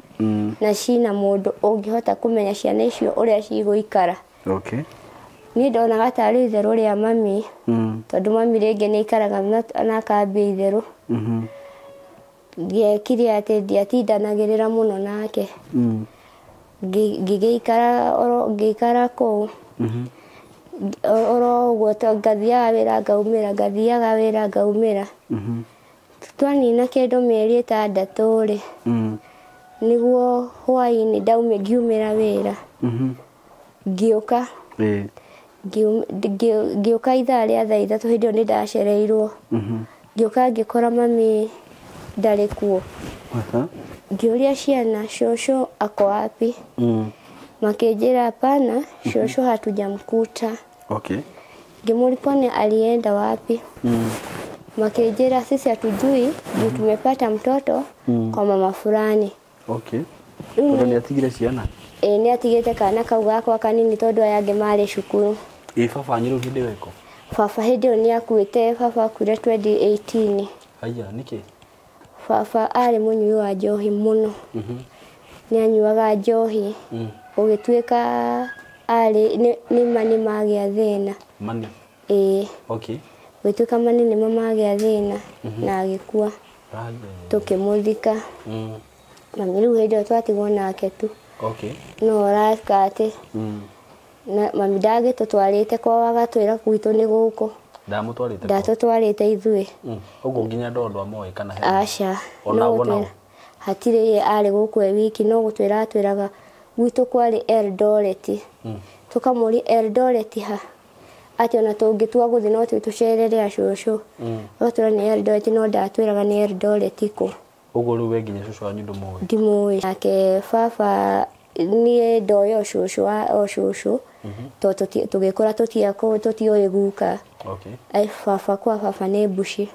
Speaker 1: na cina mũndũ ũngĩhota kũmenya ciana icio ũrĩa cigũikara niĩ ndonaga tarĩ itherũ rĩa mami tondũ mami rĩngĩ nĩaikaraga na kambĩ itherũ ngĩekire atĩ ndiatindanagĩrĩra mũno nake ngĩikara kũu oro ũguo ngathiaga wĩra ngaumĩra ngathiaga wĩra ngaumĩra twanina kĩndũ mĩeri 6 rĩ nĩguo hwaĩ-inĩ ngiumĩra wĩra ngĩũka ngĩũka ithaa rĩa thaa 3 hĩndĩ ĩyo nĩndacereirwo ngĩũka ngĩkora mami ndarĩ kuo ngĩũria ciana cũcũ ako wapi makĩnjĩra hapana shosho hatujamkuta Ngimuliponya alienda wapi makijera sisi hatujui juu tumepata mtoto kwa mama fulani
Speaker 2: Ndo ni atigire ciana
Speaker 1: ni atigite kana kau gakwa kanini tondu ayage mari cukuru
Speaker 2: baba anyiru hinde weko
Speaker 1: baba hinde ni akuite baba akure 2018
Speaker 2: aya niki
Speaker 1: baba ari munyui wa njohi muno ni anyuaga njohi ugituika ari ni mani magia thina
Speaker 2: mani
Speaker 1: gituika mani ni magia thina na agikua tukimuthika mami riu hinde twatigwo nake tu no rakate na mami dage tutwarite kwa wagatwira kwito ni guko ndatutwarite ithui
Speaker 2: ugo nginya ndondo amoe kana he
Speaker 1: acha no hatire ari guko wiki no gutwira atwiraga gwito kwari Eldoret tukamuri Eldoret ha ati ona tungitua guthi no tucerere acushu gutwira ni Eldoret no ndatwiraga ni Eldoret ko
Speaker 2: ugo ruwe nginya cucu wanyu
Speaker 1: ndimoe ake baba ni ndoyo cucu wa cucu tugikora tutioe guka ai baba ni bushi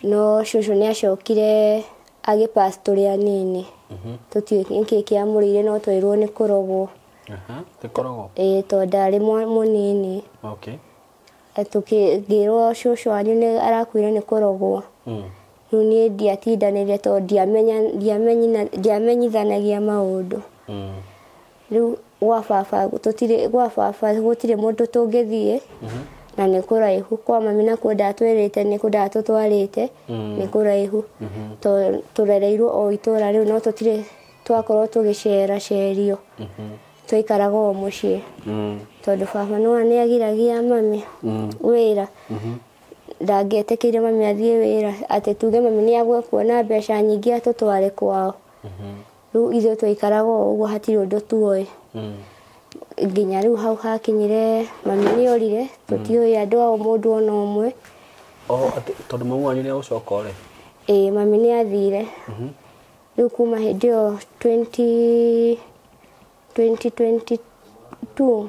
Speaker 1: no cucu ni acokire age pastoria nini tutioe kia murire no twirwo ni kurogwo
Speaker 2: tikorogo
Speaker 1: to ndari munini tukigirwo cucu wanyu ni arakwire ni kurogwo ni ndiatindanire to ndiamenyithanagia maundu riu gwa baba gutire mundu tungithie na ni kuraihu kwa mami na ndatwirite ni ndatutwarite ni kuraihu to turereirwo o itura riu no tutire twakorwo tugicera cerio twaikaraga o mucii tondu baba no aniagiragia mami wira ndangĩetĩkĩire mami athiĩ wĩra atĩ tuge mami nĩ agũkuona mbeca nyingĩ atũtware kwao rĩu ithuĩ twaikaraga ũguo hatirĩ ũndũ tuoĩ nginya rĩu hau hakinyire mami nĩ orire tũtiũĩ andũ ao mũndũ ona ũmwe
Speaker 2: tondũ mami wanyu nĩ agũcoka ũre
Speaker 1: mami nĩ athire rĩu kuma hĩndĩ ĩyo 2022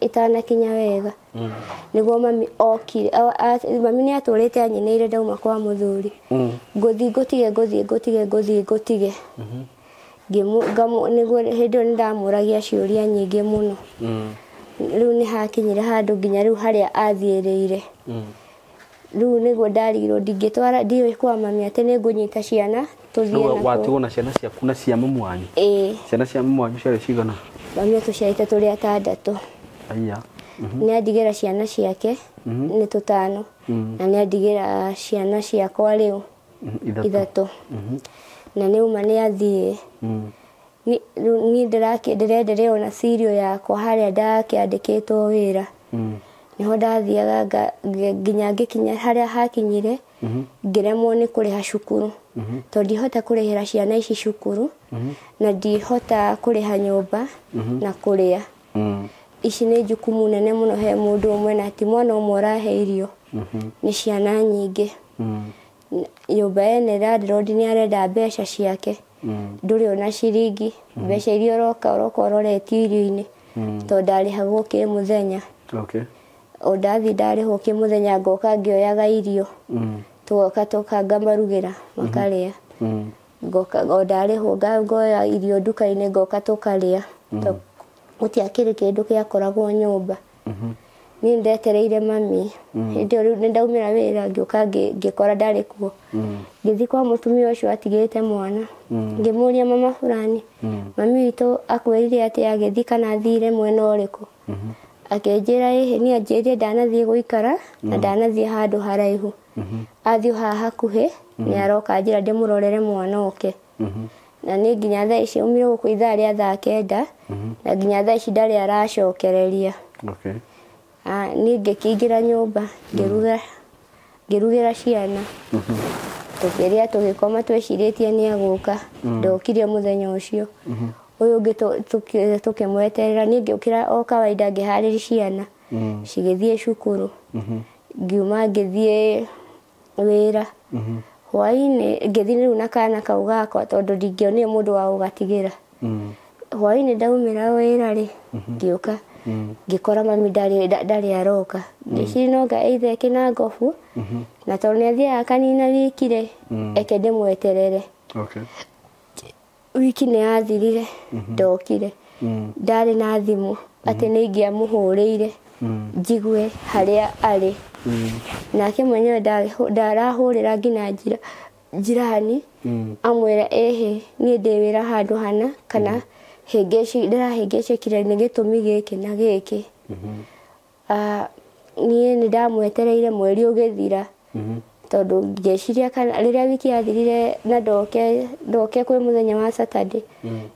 Speaker 1: itanakinya wega niguo mami okire mami ni atũrĩte anyineire ndauma kwa muthuri ngutige niguo hĩndĩ ĩyo nĩndamũragia ciũria nyingĩ mũno rĩu nĩ hakinyire handũ nginya rĩu harĩa athiĩrĩire rĩu nĩguo ndarigirwo ndingĩtwara ndiũĩ kwa mami atĩ nĩngũnyita ciana tũthiĩ
Speaker 2: nako watigwo na ciana ciaku na cia mamu wanyu ciana cia mamu wanyu ciarĩ cigana
Speaker 1: mami tũciarĩte tũrĩ 6
Speaker 2: aya
Speaker 1: ni adigera ciana ciake ni 5 na ni adigera ciana ciakwa riu 3 na ni uma ni athie ni ndirenderea na sirio yakwa haria ndakiandikitwo wira niho ndathiaga nginya ngikinya haria hakinyire ngiremwo ni kuriha cukuru to ndihota kurihira ciana ici cukuru na ndihota kuriha nyumba na kuria ici nĩ jukumu nene muno he mundu umwe na ti mwana umwe arahe irio ni ciana nyingĩ nyumba ene landlord ni arenda mbeca ciake nduri ona ciringi mbeca iria uroka uroretio irio-inĩ to ndarĩhagwo kĩ mũthenya o ndathi ndarĩhwo kĩ mũthenya ngoka ngĩoyaga irio tugoka ngamarugĩra makarĩa ngoka ndarĩhwo ngoya irio nduka-inĩ ngoka tũkarĩa gũtiakĩrĩ kĩndũ gĩakoragwo nyũmba. Niĩ ndetereire mami hĩndĩ ĩyo nĩ ndaumĩra wĩra ngĩũka ngĩkora ndarĩ kuo. Ngĩthiĩ kwa mũtumia ũcio atigĩte mwana ngĩmũria mama fulani mami witũ akwĩrire atĩ agĩthiĩ kana athire mwena ũrĩkũ. Akĩnjĩra ĩhĩ niĩ anjĩrire ndanathiĩ gũikara na ndanathiĩ handũ haraihu. Athiĩ haha hakuhĩ nĩ aroka anjĩra ndĩmũrorere mwana oke. Na nĩ nginya thaa ici aumire gũkũ ithaa rĩa thaa 9 na nginya thaa ici ndarĩ aracokereria. Niĩ ngĩkĩingĩra nyũmba ngĩrugĩra ciana tũkĩrĩa tũgĩkoma twĩcirĩtie nĩ agũka. Ndokire mũthenya ũcio ũyũ ũngĩ tũkĩmweterera. Niĩ ngĩũkĩra o kawaida ngĩharĩria ciana cigĩthiĩ cukuru. Ngiuma ngĩthiĩ wĩra hwaĩ-inĩ ngĩthiĩ rĩu na kana kau gakwa tondũ ndingĩonire mũndũ wa gũgatigĩra. Hwaĩ-inĩ ndaumĩra wĩra-rĩ ngĩũka ngĩkora mami ndarĩ aroka. Ngĩciria nonga either ekĩna ngobu na tondũ nĩ athiaga kanina wiki-rĩ eke ndĩmweterere. Wiki nĩ yathirire ndokire ndarĩ na thimũ atĩ nĩ ingĩamũhũrĩire njigue harĩa arĩ. Nake mwenyewe ndarahũrĩra nginya njirani amwĩra ĩhĩ niĩ ndĩ wĩra handũ hana kana ndĩrahĩngĩcĩkire nĩ gĩtũmi gĩkĩ na gĩkĩ. Niĩ nĩ ndamwetereire mweri ũgĩthira tondũ ngĩciria kana rĩrĩa wiki yathirire na ndoke kwĩ mũthenya wa Saturday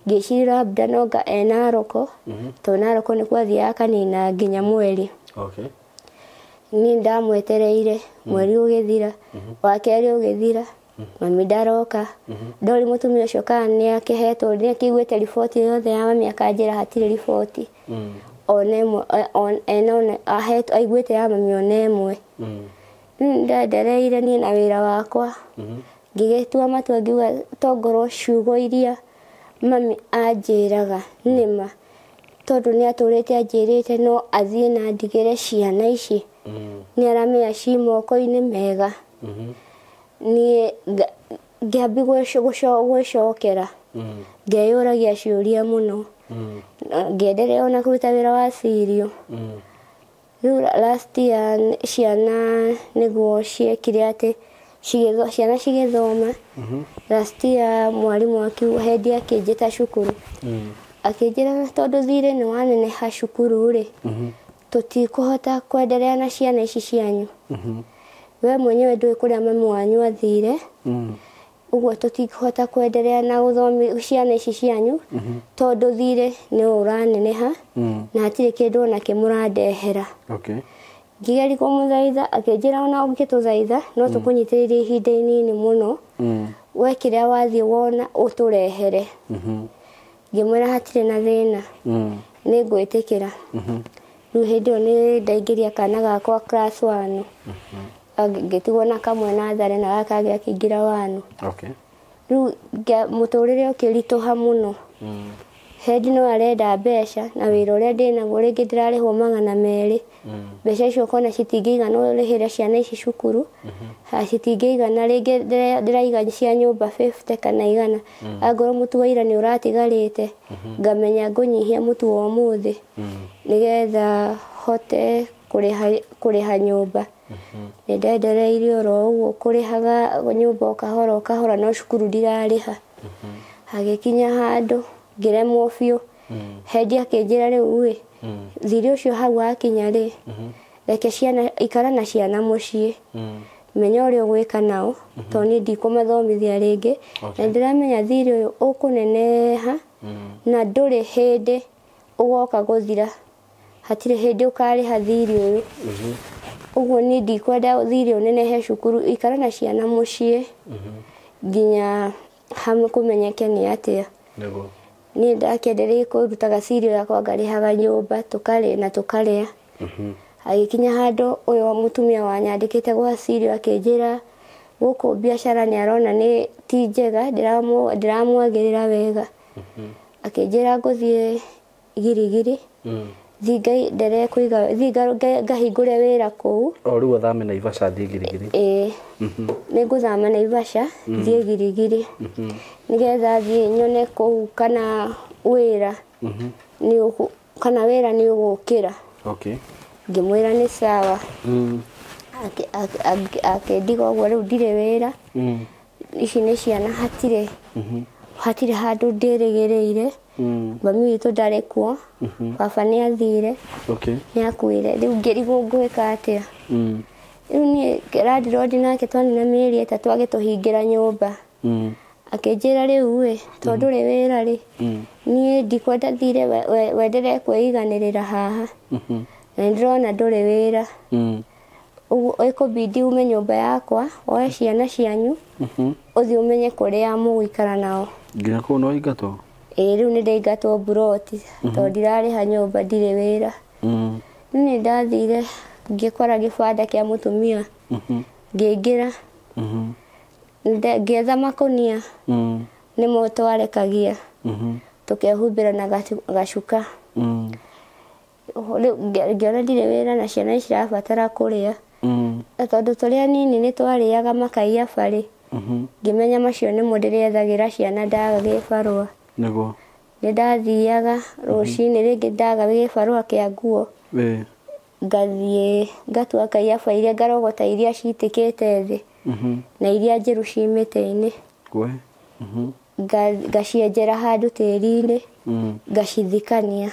Speaker 1: ngĩciria labda nonga Naroko tondũ Naroko nĩ kwathiaga kanina nginya mweri. Niĩ ndamwetereire mweri ũgĩthira wa kerĩ ũgĩthira mami ndaroka. Ndori mũtumia ũcio kana nĩ akĩhetwo nĩ akĩiguĩte riboti yothe ya mami akanjĩra hatirĩ riboti ona ĩmwe aiguĩte ya mami ona ĩmwe. Ndendereire niĩ na wĩra wakwa ngĩgĩtua matua ngiuga tongorwo ciugo iria mami anjĩraga nĩma tondũ nĩ atũrĩte anjĩrĩte no athiĩ na ndigĩre ciana ici nĩ aramenya ci moko-inĩ mega. Niĩ ngĩambi gwĩcokera ngeyũragia ciũria mũno ngĩenderea ona kũruta wĩra wa serial. Rĩu last year ciana nĩguo ciekire atĩ ciana cigĩthoma. Last year mwarimũ hĩndĩ akĩnjĩta cukuru akĩnjĩra tondũ thirĩ nĩ waneneha cukuru-rĩ tũtikũhota kwenderea na ciana ici cianyu. We mwenyewe ndũĩ kũrĩa mami wanyu athire ũguo tũtikũhota kwenderea na gũthomithia ciana ici cianyu tondũ thirĩ nĩ ũraneneha na hatirĩ kĩndũ ona kĩmũrandehera. Ngĩgeria kũmũthaitha akĩnjĩra ona ũngĩtũthaitha no tũkũnyitĩrĩrie ihinda inini mũno we kĩrĩa wathiĩ wona ũtũrehere. Ngĩmwĩra hatirĩ na thĩna nĩ ngwĩtĩkĩra. Rĩu hĩndĩ ĩyo nĩ ndaingĩria kana gakwa class 1 ngĩtigwo na kamwe natharĩ na gaka gakĩingĩra 1. Rĩu mũtũrĩre ũkĩritũha mũno. Hendi no arenda mbeca na wĩra ũrĩa ndĩnaguo rĩngĩ ndĩrarĩhwo 200. Mbeca icio ũkona citingĩigana ũrĩhĩre ciana ici cukuru citingĩigana rĩngĩ ndĩraiga cia nyũmba 50 kana 100. Angorwo mũtu wa ira nĩ ũratigarĩte ngamenya ngũnyihia mũtu wa ũmũthĩ nĩgetha hote kũrĩha nyũmba. Nĩ ndendereire oro ũguo kũrĩhaga nyũmba o kahora no cukuru ndirarĩha. Hagĩkinya handũ ngĩremwo biũ. Hendi akĩnjĩra rĩu thirĩ ũcio hau akinya-rĩ reke ciana ikara na ciana mũciĩ menya ũrĩa ũgwĩka nao tondũ niĩ ndikũmathomithia rĩngĩ na ndĩramenya thirĩ ũyũ ũkũneneha na ndũrĩ hĩndĩ ũgoka gũthira. Hatirĩ hĩndĩ ũkarĩha thirĩ ũyũ. Ũguo niĩ ndikwenda thirĩ ũnenehe cukuru ikara na ciana mũciĩ nginya hamwe kũmenyeke nĩ atĩa. Niĩ ndakĩendereire kũrutaga serial yakwa ngarĩhaga nyũmba tũkarĩa na tũkarĩa. Hagĩkinya handũ ũyũ mũtumia wanyandĩkĩte gwa serial akĩnjĩra gũkũ biacara nĩ arona nĩ ti njega ndĩramwagĩrĩra wega. Akĩnjĩra ngũthiĩ Girigiri thiĩ ngahingũre wĩra kũu.
Speaker 2: O rĩu ũthame Naivasha thiĩ Girigiri.
Speaker 1: nĩngũthama Naivasha thiĩ Girigiri nĩgetha thiĩ nyone kũu kana wĩra kana wĩra nĩ ũgũkĩra.
Speaker 2: Okay.
Speaker 1: Ngĩmwĩra nĩ sawa. Akendiga ũguo rĩu ndirĩ wĩra. Ici nĩ ciana hatirĩ handũ ndĩrĩgĩrĩire. Mami witũ ndarĩ kuo. Baba nĩ athire.
Speaker 2: Okay.
Speaker 1: Nĩ akuire. Rĩu ngĩrigwo ngwĩka atĩa. Rĩu niĩ landlord nake twanina mĩeri 3 agĩtũhingĩra nyũmba. Akĩnjĩra rĩu tondũ ndũrĩ wĩra rĩ, niĩ ndikwenda thire wenderee kwĩiganĩrĩra haha. Na ndĩrona ndũrĩ wĩra. Ũkũbidi ume nyũmba yakwa, oe ciana cianyu, ũthiĩ ũmenye kũrĩa mũgũikara nao.
Speaker 2: Nginya kũu no ingatwo?
Speaker 1: Rĩu nĩ ndaingatwo buroti, tondũ ndirarĩha nyũmba ndirĩ wĩra. Rĩu nĩ ndathire ngĩkora gĩbanda kĩa mũtumia. Ngĩingĩra. Ngĩetha makũnia. Nĩmo twarekagia. Tũkehumbĩra na gacuka. Ngĩona ndirĩ wĩra na ciana icirabatara kũrĩa. Tondũ tũrĩa nini nĩ twarĩaga makai barĩ. Ngĩmenya macio nĩmo ndĩrĩethagĩra ciana ndaga gĩbarũa.
Speaker 2: Nĩguo.
Speaker 1: Nĩ ndathiaga rũcinĩ rĩngĩ ndaga gĩbarũa kĩa nguo. Ngathiĩ ngatua kaiyaba iria ngarogota iria citĩkĩte thĩ. Na iria njĩru ci mĩtĩ-inĩ. Ngacienjera handũ tĩri-inĩ. Ngacithikania.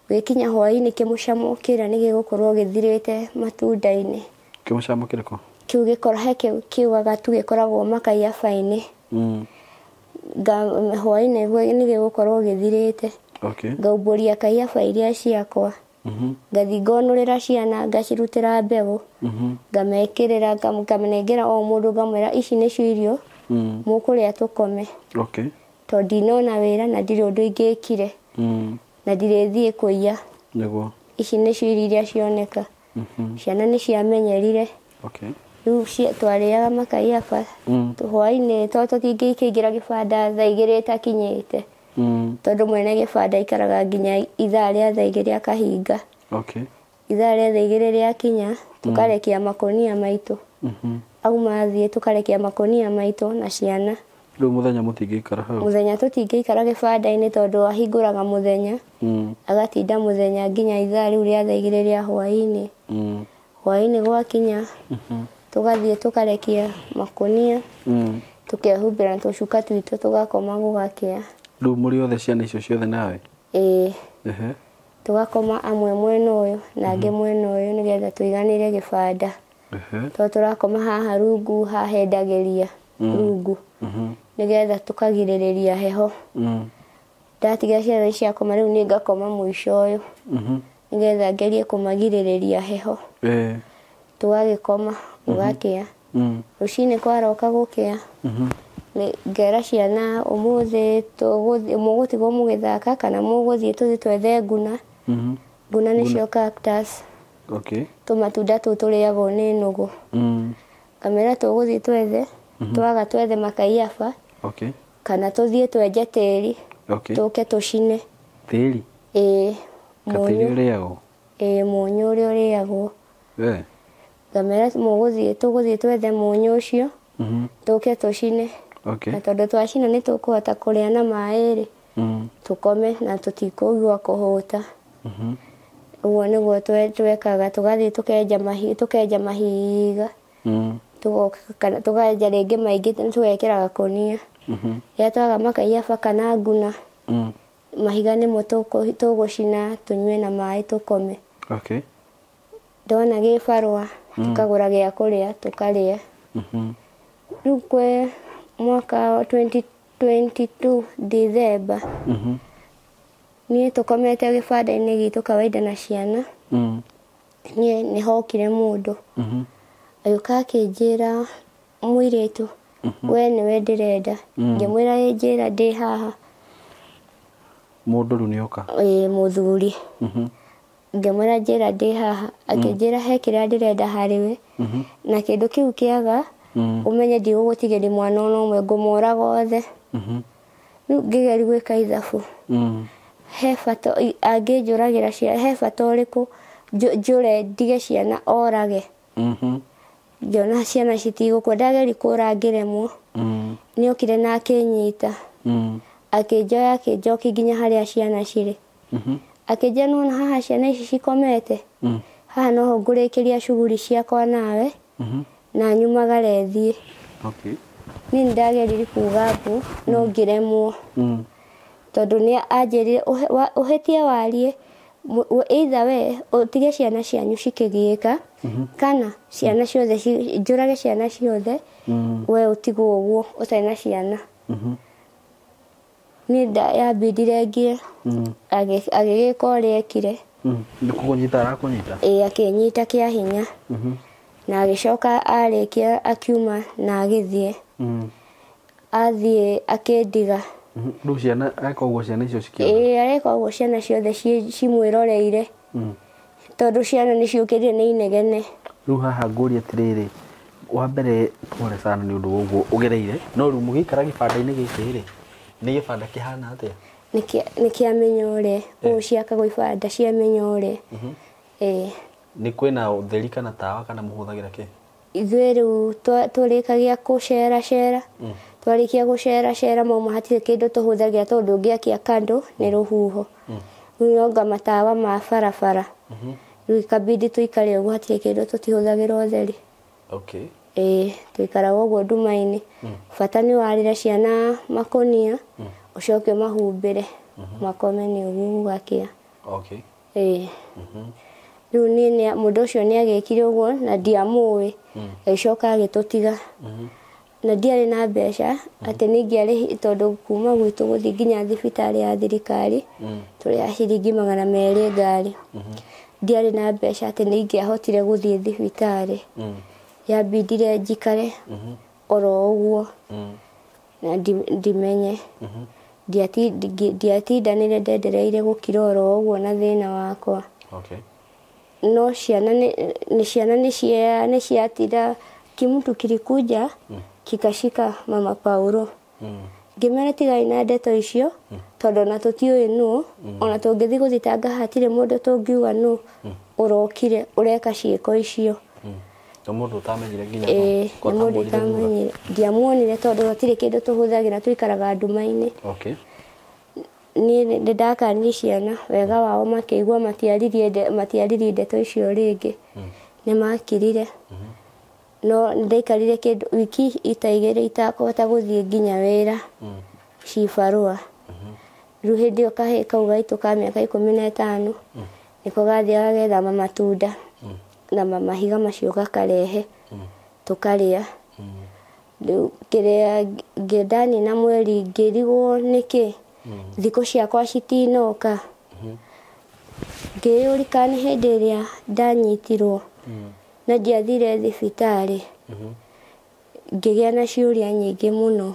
Speaker 1: Gĩkinya hwaĩ-inĩ kĩmũcamo kĩrĩa nĩ gĩgũkorwo gĩthirĩte matunda-inĩ.
Speaker 2: Kĩmũcamo kĩrĩkũ? Kĩu
Speaker 1: kiugaga tu gĩkoragwo makaiyaba-inĩ. Hwaĩ-inĩ nĩ gĩgũkorwo gĩthirĩte. Ngaumbũria kaiyaba iria ciakwa. Ngathi ngonũrĩra ciana ngacirutĩra mbegũ. Ngamekĩrĩra ngamnengera o mũndũ ngamwĩra ici nĩcio irio mũkũrĩa tũkome. Tondũ ndinona wĩra na ndirĩ ũndũ ingĩkire. Na ndirĩthiĩ kũiya. Ici nĩcio irio iria cioneka. Ciana nĩ ciamenyerire. Rĩu twarĩaga makaiyaba. Hwaĩ-inĩ tondũ tũtingĩingĩra gĩbanda thaa 2 itakinyĩte. Tondũ mwene gĩbanda aikaraga nginya ithaa rĩa thaa 2 akahinga. Ithaa rĩa thaa 2 rĩakinya tũkarekia makũnia maitũ. Auma athiĩ tũkarekia makũnia maitũ na ciana.
Speaker 2: Rĩu mũthenya mũtingĩikara hau? Mũthenya
Speaker 1: tũtingĩikara gĩbanda-inĩ tondũ ahingũraga mũthenya. Agatinda mũthenya nginya ithaa rĩu rĩa thaa 2 rĩa hwaĩ-inĩ. Hwaĩ-inĩ gwakinya tũgathiĩ tũkarekia makũnia. Tũkehumbĩra tũcuka twitũ tũgakoma gũgakĩa.
Speaker 2: Rĩu mũrĩ othe ciana icio ciothe nawe?
Speaker 1: Tũgakoma amwe mwena ũyũ na angĩ mwena ũyũ nĩgetha tũiganĩre gĩbanda. Tondũ tũrakoma haha rungu hahendagĩria rungu. Nĩgetha tũkagirĩrĩria heho. Ndatiga ciana ciakoma rĩu nĩ ngakoma mũico ũyũ. Nĩgetha ngerie kũmagirĩrĩria heho. Tũgagĩkoma gũgakĩa. Rũcinĩ kwaroka gũkĩa. Ngera ciana ũmũthĩ mũgũtigwo mũgĩthaka kana mũgũthiĩ tũthiĩ twethe nguna. Nguna nĩcio cactus. Tũmatunda tũu tũrĩagwo nĩ nũgũ. Ngamera tũgũthiĩ twethe. Twaga twethe makaiyaba. Kana tũthiĩ twenje tĩri. Tũke tũcine.
Speaker 2: Tĩri? Gatĩri ũrĩagwo?
Speaker 1: Mũnyũ ũrĩa ũrĩagwo. Ngamera tũgũthiĩ twethe mũnyũ ũcio. Tũke tũcine. Na tondũ twacina nĩ tũkũhota kũrĩa na maĩ tũkome na tũtikũigua kũhũta. Ũguo nĩguo twekaga. Tũgathiĩ tũkenja mahiga. Tũkenja rĩngĩ maingĩ tũgekĩra gakũnia. Rĩrĩa twaga makaiyaba kana nguna. Mahiga nĩmo tũgũcina tũnyue na maĩ tũkome. Ndona gĩbarũa tũkagũra gĩa kũrĩa tũkarĩa. Rĩu kwĩ mwaka wa 2022 December. Niĩ tũkomete gĩbanda-inĩ gitũ kawaida na ciana. Niĩ nĩ hokire mũndũ. Agĩũka akĩnjĩra mũirĩtu we nĩwe ndĩrenda. Ngĩmwĩra njĩra ndĩ haha.
Speaker 2: Mũndũ rĩu nĩoka?
Speaker 1: Mũthuri. Ngĩmwĩra njĩra ndĩ haha. Akĩnjĩra he kĩrĩa ndĩrenda harĩwe. Na kĩndũ kĩu kĩaga ũmenye ndigũgũtigĩria mwana ũmwe ngũmũraga othe. Rĩu ngĩgeria gwĩka ithabu. He bata angĩnjũragĩra ciana he bata ũrĩkũ njũre ndige ciana orage. Ngĩona ciana citigũkua, ndageri kũra ngĩremwo. Nĩokire na akĩnyita. Akĩnjokia nginya harĩa ciana cirĩ. Akĩnjĩra nĩwona haha ciana ici cikomete. Haha noho ngũrĩkĩria shughuli ciakwa nawe. Na nyumagare thiĩ. Niĩ nĩndagerire kuuga mbu no ngĩremwo. Tondũ nĩ anjĩrire ũhĩtie warie either we ũtige ciana cianyu cikĩgiĩka kana ciana ciothe njũrage ciana ciothe we ũtigwo ũguo ũtarĩ na ciana. Niĩ yambindire ngie agĩgĩka ũrĩa ekire.
Speaker 2: Nĩ kũnyita arakũnyita?
Speaker 1: Akĩnyita kĩa hinya na agĩcoka arĩkia akiuma na agĩthiĩ. Athiĩ akĩndiga.
Speaker 2: Rĩu ciana areka ũguo ciana icio cikĩona?
Speaker 1: Areka ũguo ciana ciothe cimwĩroreire. Tondũ ciana nĩciũkĩrire nĩ inegene.
Speaker 2: Rĩu haha ngũria atĩrĩrĩ, wa mbere pole sana nĩ ũndũ wa ũguo ũgereire, no rĩu mũgĩikara gĩbanda-inĩ gĩkĩ rĩ, nĩ gĩbanda kĩhana atĩa?
Speaker 1: Nĩ kĩa Mĩnyore, ũũ ciakagwo ibanda cia Mĩnyore.
Speaker 2: Nĩ kwĩna ũtheri kana tawa kana mũhũthagĩra kĩ?
Speaker 1: Ithuĩ rĩu tũrĩkagia gũceracera. Twarĩkia gũceracera mauma hatirĩ kĩndũ tũhũthagĩra tondũ ũngĩakia kando nĩ rũhuho. Rĩu nonga matawa ma barabara. Rĩu ikabidi tũikare ũguo hatirĩ kĩndũ tũtihũthagĩra ũtheri. Tũikaraga ũguo nduma-inĩ. Bata nĩ warĩre ciana makũnia ũcoke ũmahumbĩre makome nĩ ũguo gũgakĩa. Rĩu niĩ mũndũ ũcio nĩagĩkire ũguo na ndiamũĩ. Agĩcoka agĩtũtiga. Na ndiarĩ na mbeca atĩ nĩingĩarĩhi tondũ kuma gwitũ gũthiĩ nginya thibitarĩ ya thirikari tũrĩ ciringi 200 ngari. Ndiarĩ na mbeca atĩ nĩingĩahotire gũthiĩ thibitarĩ. Yambindire njikare oro ũguo na ndimenye. Ndiatindanire ndendereire gũkira oro ũguo na thĩna wakwa. No ciana nĩciatira kimutu kilikuja kikashika mama Paulo. Ngĩmera tigai na ndeto icio tondũ na tũtiũĩ nũ, ona tũngĩthiĩ gũthitanga hatirĩ mũndũ tũngiuga nũ ũrokire ũreka ciĩko icio.
Speaker 2: Mũndũ ũtamenyire nginya
Speaker 1: mũndũ ũtamenyire. Ndiamuonire tondũ hatirĩ kĩndũ tũhũthagĩra tũikaraga nduma-inĩ. Niĩ nĩndakanirie ciana wega wao makĩigua matiaririe ndeto icio rĩngĩ. Nĩmakirire. No ndaikarire kĩndũ wiki itaigĩrĩ itakũhota gũthiĩ nginya wĩra cibarũa. Rĩu hĩndĩ ĩyo kahĩĩ kau gaitũ ka mĩaka 15 nĩko gathiaga getha matunda na mahiga macio gakarehe tũkarĩa. Rĩu kĩrĩa ndanina mweri ngĩrigwo nĩkĩ thikũ ciakwa citinoka. Ngĩyũrĩka nĩ hĩndĩ ĩrĩa ndanyitirwo na ndiathire thibitarĩ. Ngĩgĩa na ciũria nyingĩ mũno.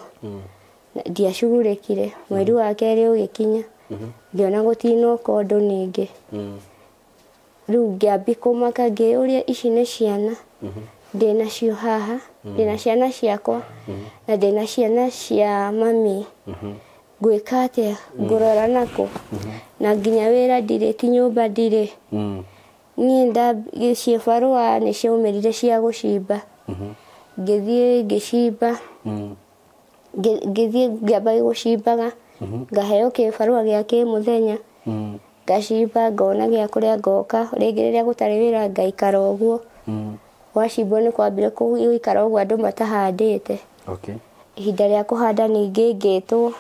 Speaker 1: Ndiacugurĩkire. Mweri wa kerĩ ũgĩkinya ngĩona gũtinoka ũndũ ningĩ. Rĩu ngĩambia kũmaka ngĩyũria ici nĩ ciana ndĩnacio haha, ndĩna ciana ciakwa na ndĩna ciana cia mami. Ngwĩka atĩa? Ngũrora nakũ? Na nginya wĩra ndirĩ, ti nyũmba ndirĩ. Niĩ cibarũa nĩciaumĩrire cia gũcimba. Ngĩthiĩ ngĩcimba. Ngĩthiĩ ngĩamba gũcimbaga ngaheo kĩbarũa gĩa kĩmũthenya. Ngacimba ngona gĩa kũrĩa ngoka rĩngĩ rĩrĩa gũtarĩ wĩra ngaikara ũguo. Gwacimbwo nĩ kwambire gũikara ũguo andũ matahandĩte. Ihinda rĩa kũhanda ningĩ ngĩtwo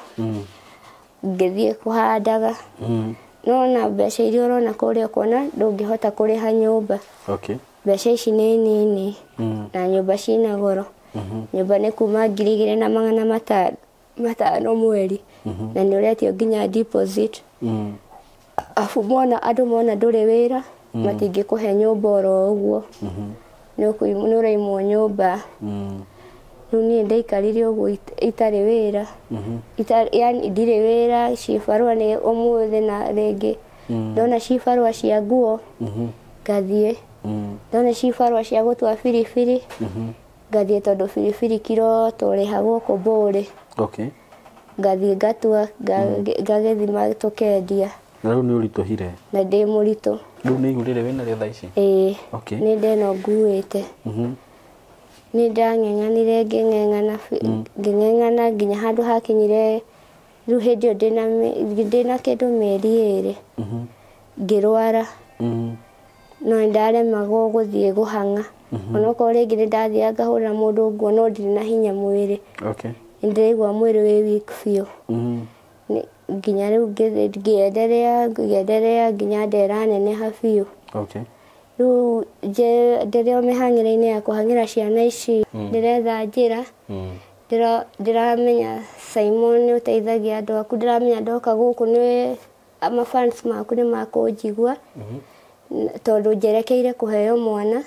Speaker 1: ngĩthiĩ kũhandaga. No na mbeca iria ũrona kũrĩa ũkona ndũngĩhota kũrĩha nyũmba. Mbeca ici nĩ nini na nyũmba ciĩna goro. Nyũmba nĩ kuma 2,500 mweri na nĩ ũretio nginya deposit. Afu andũ mona ndũrĩ wĩra matingĩkũhe nyũmba oro ũguo. Nĩ ũraimwo nyũmba. Rĩu niĩ ndaikarire ũguo itarĩ wĩra. Yani ndirĩ wĩra, cibarũa nĩ ũmũthĩ na rĩngĩ. Ndona cibarũa cia nguo ngathiĩ. Ndona cibarũa cia gũtua biribiri ngathiĩ tondũ biribiri kiro tũrĩhagwo gũkũ Bũrĩ. Ngathiĩ ngatua ngagĩthima tũkendia.
Speaker 2: Na rĩu nĩ ũritũhire?
Speaker 1: Na ndĩ mũritũ.
Speaker 2: Rĩu nĩ igũrĩre wĩna rĩo thaa ici?
Speaker 1: Nĩ ndeno nguĩte. nĩ ndang'eng'anire ngĩng'eng'ana nginya handũ hakinyire rĩu hĩndĩ ĩyo ndĩna kĩndũ mĩeri 2 ngĩrwara no ndaremagwo gũthiĩ gũhang'a onokorwo rĩngĩ nĩ ndathiaga ngahũra mũndũ nguo no ndirĩ na hinya mwĩrĩ nĩndĩraigua mwĩrĩ wĩ weak biũ nginya rĩu ngĩenderea nginya ndera neneha biũ rĩu ndĩrĩ o mĩhang'ĩre-inĩ ya kũhang'ĩra ciana ici ndĩretha njĩra ndĩramenya Simon nĩ ũteithagia andũ aku ndĩramenya ndoka gũkũ nĩ mafans maku nĩ makũnjigua tondũ njerekeire kũheo mwana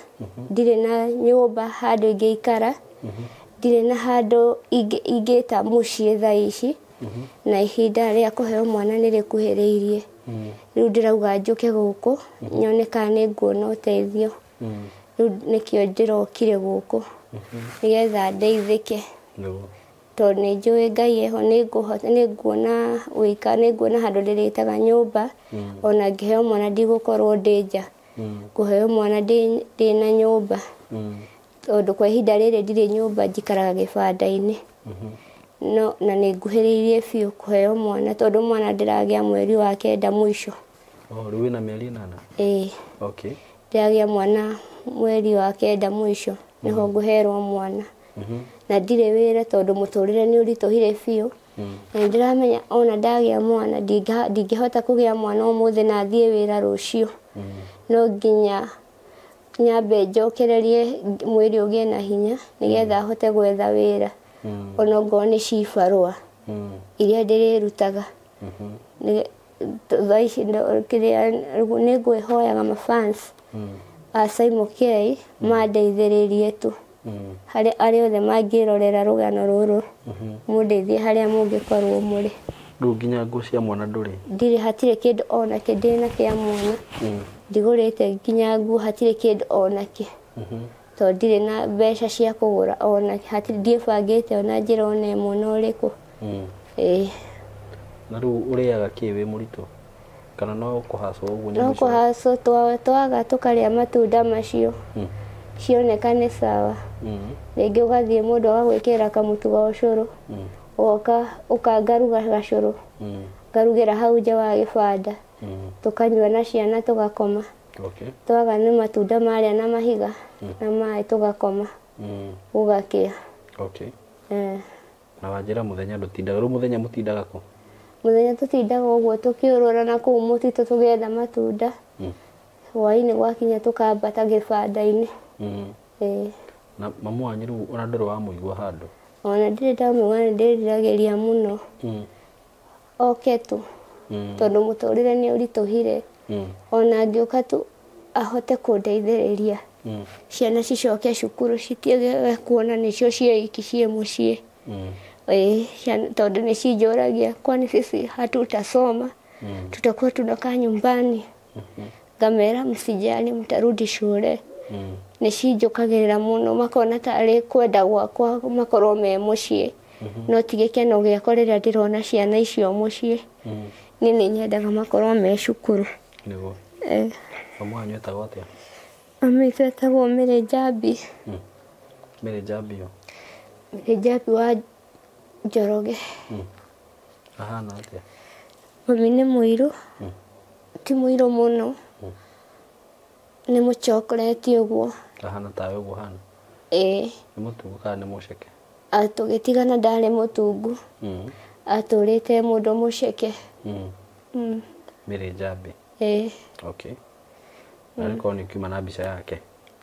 Speaker 1: ndirĩ na nyũmba handũ ingĩikara ndirĩ na handũ ingĩta mũciĩ thaa ici na ihinda rĩa kũheo mwana nĩ rĩkuhĩrĩirie rĩu ndĩrauga njũke gũkũ nyone kana nĩ nguona ũteithio rĩu nĩkĩo ndĩrokire gũkũ nĩgetha ndeithĩke tondũ nĩ njũĩ Ngai eho nĩnguona handũ ndĩrĩtaga nyũmba ona ngĩheo mwana ndigũkorwo ndĩ nja ngũheo mwana ndĩna nyũmba tondũ kwa ihinda rĩrĩ ndirĩ nyũmba njikaraga gĩbanda-inĩ na nĩ nguhĩrĩirie biũ kũheo mwana tondũ mwana ndĩragĩa mweri wa 9 mũico
Speaker 2: rĩu wĩna mĩeri 8
Speaker 1: ndĩragĩa mwana mweri wa 9 mũico nĩho ngũherwo mwana na ndirĩ wĩra tondũ mũtũrĩre nĩ ũritũhire biũ na ndĩramenya ona ndagĩa mwana ndingĩhota kũgĩa mwana ũmũthĩ na thiĩ wĩra rũciũ no nginya nyambe njokererie mwĩrĩ ũgĩe na hinya nĩgetha hote gwetha wĩra onokorwo nĩ cibarũa iria ndĩrĩrutaga thaa ici nĩ ngwĩhoyaga mafans a Simon K mandeithĩrĩrie tu harĩa arĩa othe mangĩrorera rũgano rũrũ mũndeithie harĩa mũngĩkorwo mũrĩ
Speaker 2: rĩu nginya nguo cia mwana ndũrĩ
Speaker 1: ndirĩ hatirĩ kĩndũ onakĩ ndĩna kĩa mwana ndigũrĩte nginya nguo hatirĩ kĩndũ onakĩ tondũ ndirĩ na mbeca cia kũgũra onakĩ hatirĩ ndiĩbangĩte ona njĩra ona ĩmwe na ũrĩkũ
Speaker 2: na rĩu ũrĩaga kĩ wĩ mũritũ kana no kũhacwo ũguo
Speaker 1: no kũhacwo twaga tũkarĩa matunda macio cionekane sawa rĩngĩ ũgathiĩ mũndũ agagwĩkĩra kamũtu ga ũcũrũ ũgoka ũkangaruga gacũrũ ngarugĩra hau nja wa gĩbanda tũkanyua na ciana tũgakoma twaga nĩ matunda marĩa na mahiga na maĩ tũgakoma ũgakĩa
Speaker 2: na wanjĩra mũthenya ndũtindaga rĩu mũthenya mũtindaga kũ
Speaker 1: mũthenya tũtindaga ũguo tũkĩũrũra na kũu mũtitũ tũgetha matunda hwaĩ-inĩ gwakinya tũkambata gĩbanda-inĩ
Speaker 2: na mamu wanyu rĩu ona ndũrĩ wamũigua handũ
Speaker 1: ona ndirĩ ndamũigua nĩ ndĩriragĩria mũno oke tu tondũ mũtũrĩre nĩ ũritũhire ona angĩũka tu ahote kũndeithĩrĩria ciana cicoke cukuru citige kuona nĩcio ciiki ciĩ mũciĩ tondũ nĩ cinjũragia kwani sisi hatutasoma tutakuwa tunakaa nyumbani ngamera msijali mtarudi shule nĩ cinjũkagĩrĩra mũno makona tarĩ kwenda gwakwa makorwo me mũciĩ no ti gĩkeno gĩakwa rĩrĩa ndĩrona ciana icio mũciĩ niĩ nĩ nyendaga makorwo me cukuru
Speaker 2: nĩguo mamu wanyu etagwo atĩa
Speaker 1: mami witũ etagwo Mary Njambi
Speaker 2: Mary Njambi
Speaker 1: Mary Njambi wa Njoroge
Speaker 2: ahana atĩa
Speaker 1: mami nĩ mũirũ ti mũirũ mũno nĩ mũcokoreti ũguo
Speaker 2: ahana tawe ũguo hana
Speaker 1: nĩ
Speaker 2: mũtungu kana nĩ mũceke
Speaker 1: tũgĩtigana ndarĩ mũtungu atũrĩte mũndũ mũceke
Speaker 2: Mary Njambi na rĩkorwo nĩ ũkiuma na mbica yake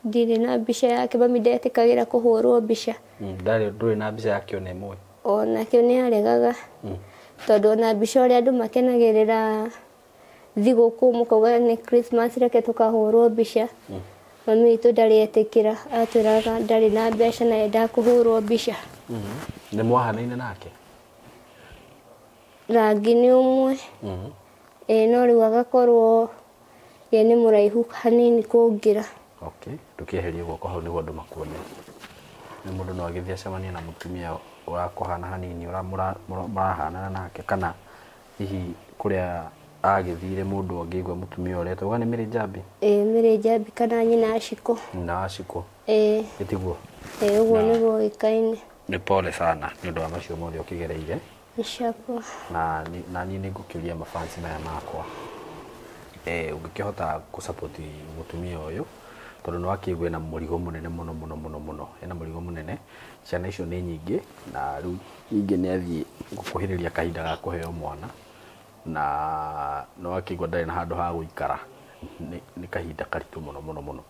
Speaker 1: ndirĩ na mbica yake mami ndetĩkagĩra kũhũrwo mbica
Speaker 2: ndũrĩ na mbica yake ona ĩmwe
Speaker 1: onakĩo nĩ aregaga tondũ ona mbica ũrĩa andũ makenagĩrĩra thigũkũ mũkauga nĩ Christmas reke tũkahũrwo mbica mami witũ ndarĩ etĩkĩra atwĩraga ndarĩ na mbeca na endaga kũhũrwo mbica
Speaker 2: nĩ mwahanaine nake
Speaker 1: rangi nĩ ũmwe no rĩu agakorwo ye nĩ mũraihu hanini kũngĩra
Speaker 2: ndũkĩeherie guoko hau nĩguo andũ makuone nĩ mũndũ no agĩthiĩ acemanie na mũtumia ũrakũhana hanini mũrahanana nake kana hihi kũrĩa agĩthire mũndũ angĩigua mũtumia ũrĩa tauga nĩ Mary Njambi
Speaker 1: Mary Njambi kana nyina Aciko
Speaker 2: nyina Aciko Gĩtiguo
Speaker 1: ũguo nĩguo gĩkaine.
Speaker 2: nĩ pole sana nĩ ũndũ wa macio mothe ũkĩgereire
Speaker 1: Nĩciakwa.
Speaker 2: na niĩ nĩ ngũkĩũria mafansi maya makwa ũngĩkĩhota gũsupport mũtumia ũyũ tondũ nĩ wakĩigua na mũrigo mũnene mũno ena mũrigo mũnene, ciana icio nĩ nyingĩ na rĩu nyingĩ nĩ athiĩ gũkuhĩrĩria kahinda ga kũheo mwana na nĩ wakĩigua ndarĩ na handũ ha gũikara, nĩ kahinda karitũ mũno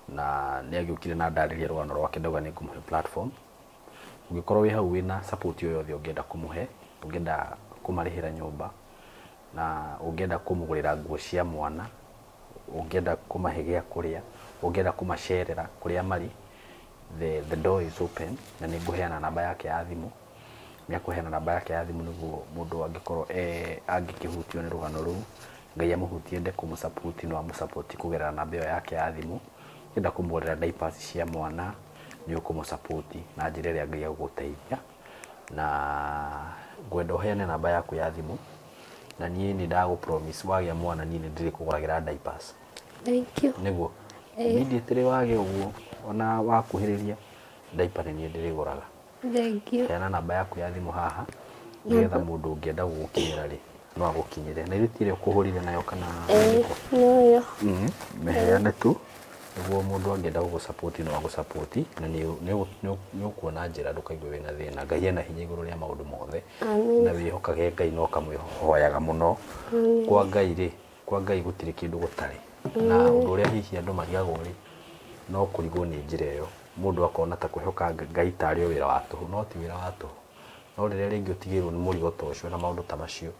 Speaker 2: na nĩ agĩũkire na ndarĩria rũgano rwake ndauga nĩ ngũmũhe platform. Ũngĩkorwo wĩ hau wĩna support o yothe ũngĩenda kũmũhe, ũngĩenda kũmarĩhĩra nyũmba na ũngĩenda kũmũgũrĩra nguo cia mwana, ũngĩenda kũmahe gĩa kũrĩa, ũngĩenda kũmacerera kũrĩa marĩ, the door is open na nĩ ngũheana namba yake ya thimũ. Nĩ akũheana namba yake ya thimũ nĩguo mũndũ angĩkorwo angĩkĩhutio nĩ rũgano rũu, Ngai amũhutie ende kũmũsupport no amũsupport kũgerera namba ĩyo yake ya thimũ. Ũngĩenda kũmũgũrĩra diapers cia mwana nĩ ũkũmũsupport na njĩra ĩrĩa Ngai agũgũteithia, na ngwenda ũheane namba yaku ya thimũ na niĩ nĩ ndagũ-promise wagĩa mwana niĩ nĩ ndĩrĩkũgũragĩra diapers.
Speaker 1: Thank you.
Speaker 2: Nĩguo immediately wagĩa ũguo ona wakuhĩrĩria diaper nĩ niĩ ndĩrĩgũraga.
Speaker 1: Thank you.
Speaker 2: Heana namba yaku ya thimũ haha nĩgetha mũndũ ũngĩenda gũgũkinyĩra rĩ no agũkinyĩre. Na iruti ĩrĩa ũkũhũrire nayo kana
Speaker 1: Nĩyo.
Speaker 2: Mĩheane tu nĩguo mũndũ angĩenda gũgũsupport no agũsupport na nĩ ũkuona njĩra ndũkaigue wĩna thĩna. Ngai ena hinya igũrũ rĩa maũndũ mothe na wĩhokage Ngai no kamwĩhoyaga mũno. Kwa Ngai rĩ, kwa Ngai gũtirĩ kĩndũ gũtarĩ na ũndũ ũrĩa hihi andũ marigagwo rĩ no kũrigwo nĩ njĩra ĩyo. Mũndũ akona ta kwĩhoka Ngai tarĩ o wĩra wa tũhũ, no ti wĩra wa tũhũ. No rĩrĩa rĩngĩ ũtigĩrwo nĩ mũrigo ta ũcio na maũndũ ta macio,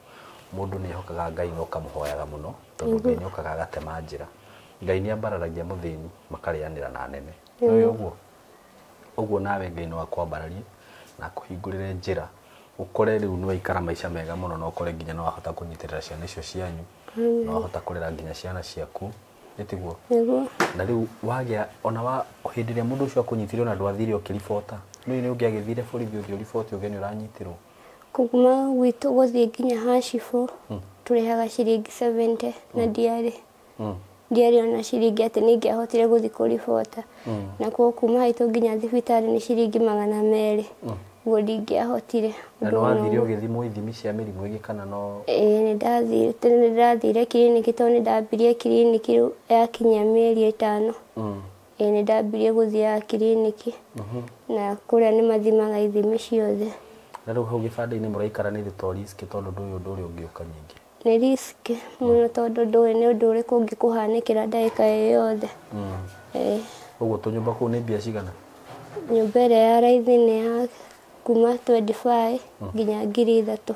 Speaker 2: mũndũ nĩ ehokaga Ngai no kamũhoyaga mũno tondũ Ngai nĩ okaga agatema njĩra. Ngai nĩ ambararagia mũthĩni makarĩanĩra na nene. Ũguo nawe Ngai no akwambararie na akũhingũrĩre njĩra ũkore rĩu nĩ waikara maica mega mũno na ũkore nginya no wahota kũnyitĩrĩra ciana icio cianyu, no wahota kũrera nginya ciana ciaku. Gĩtiguo na rĩu wagĩa ona hĩndĩ ĩrĩa mũndũ ũcio akũnyitire ona ndwathire ũkĩribota, nĩ ũngĩagĩthire borithi ũthiĩ ũriboti ũgeni ũranyitirwo?
Speaker 1: Kuma gwitũ gũthiĩ nginya Hashifo tũrĩhaga ciringi 70 na ndiarĩ ona ciringi atĩ ningĩahotire gũthiĩ kũribota. Na kuo kuma haitũ nginya thibitarĩ nĩ ciringi 200 ũguo ndingĩahotire.
Speaker 2: Na nĩ wathire ũgĩthimwo ithimi cia mĩrimũ ĩngĩ kana no?
Speaker 1: Nĩ ndathire kiriniki tondũ nĩ ndambirie kiriniki yakinyia mĩeri 5. Nĩ ndambirie gũthiaga kiriniki na kũrĩa nĩ mathimaga ithimi ciothe.
Speaker 2: Na rĩu hau gĩbanda-inĩ mũraikara nĩ to risk tondũ ndũĩ ũndũ ũrĩa ũngĩũka ningĩ?
Speaker 1: Nĩ risk mũno tondũ ndũĩ nĩ ũndũ ũrĩkũ ũngĩkũhanĩkĩra ndagĩka ĩyothe.
Speaker 2: Ũguo tũnyũmba kũu nĩ mbia cigana?
Speaker 1: Nyũmba ĩrĩa ya raithi nĩ ya kuma 25 nginya 3,000.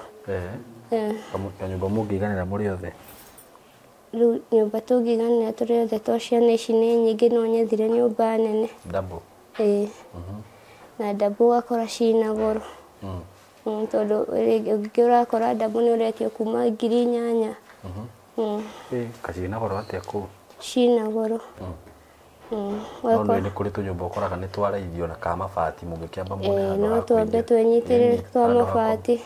Speaker 2: Kanyũmba mũngĩiganĩra mũrĩ othe?
Speaker 1: Rĩu nyũmba tũngĩiganĩra tũrĩ othe to ciana ici nĩ nyingĩ no nyethire nyũmba nene.
Speaker 2: Double?
Speaker 1: Na double ũgakora ciĩna goro. Tondũ ũngĩ ũrakora double nĩ ũretio kuma 8,000.
Speaker 2: Kaciĩna goro atĩa kũu?
Speaker 1: Ciĩna goro.
Speaker 2: No nĩ kũrĩ tũnyũmba ũkoraga nĩ twaraithio na ka mabati mũngĩkĩamba muone handũ ha kũingĩra.
Speaker 1: No twambe twenyitĩrĩre twa mabati.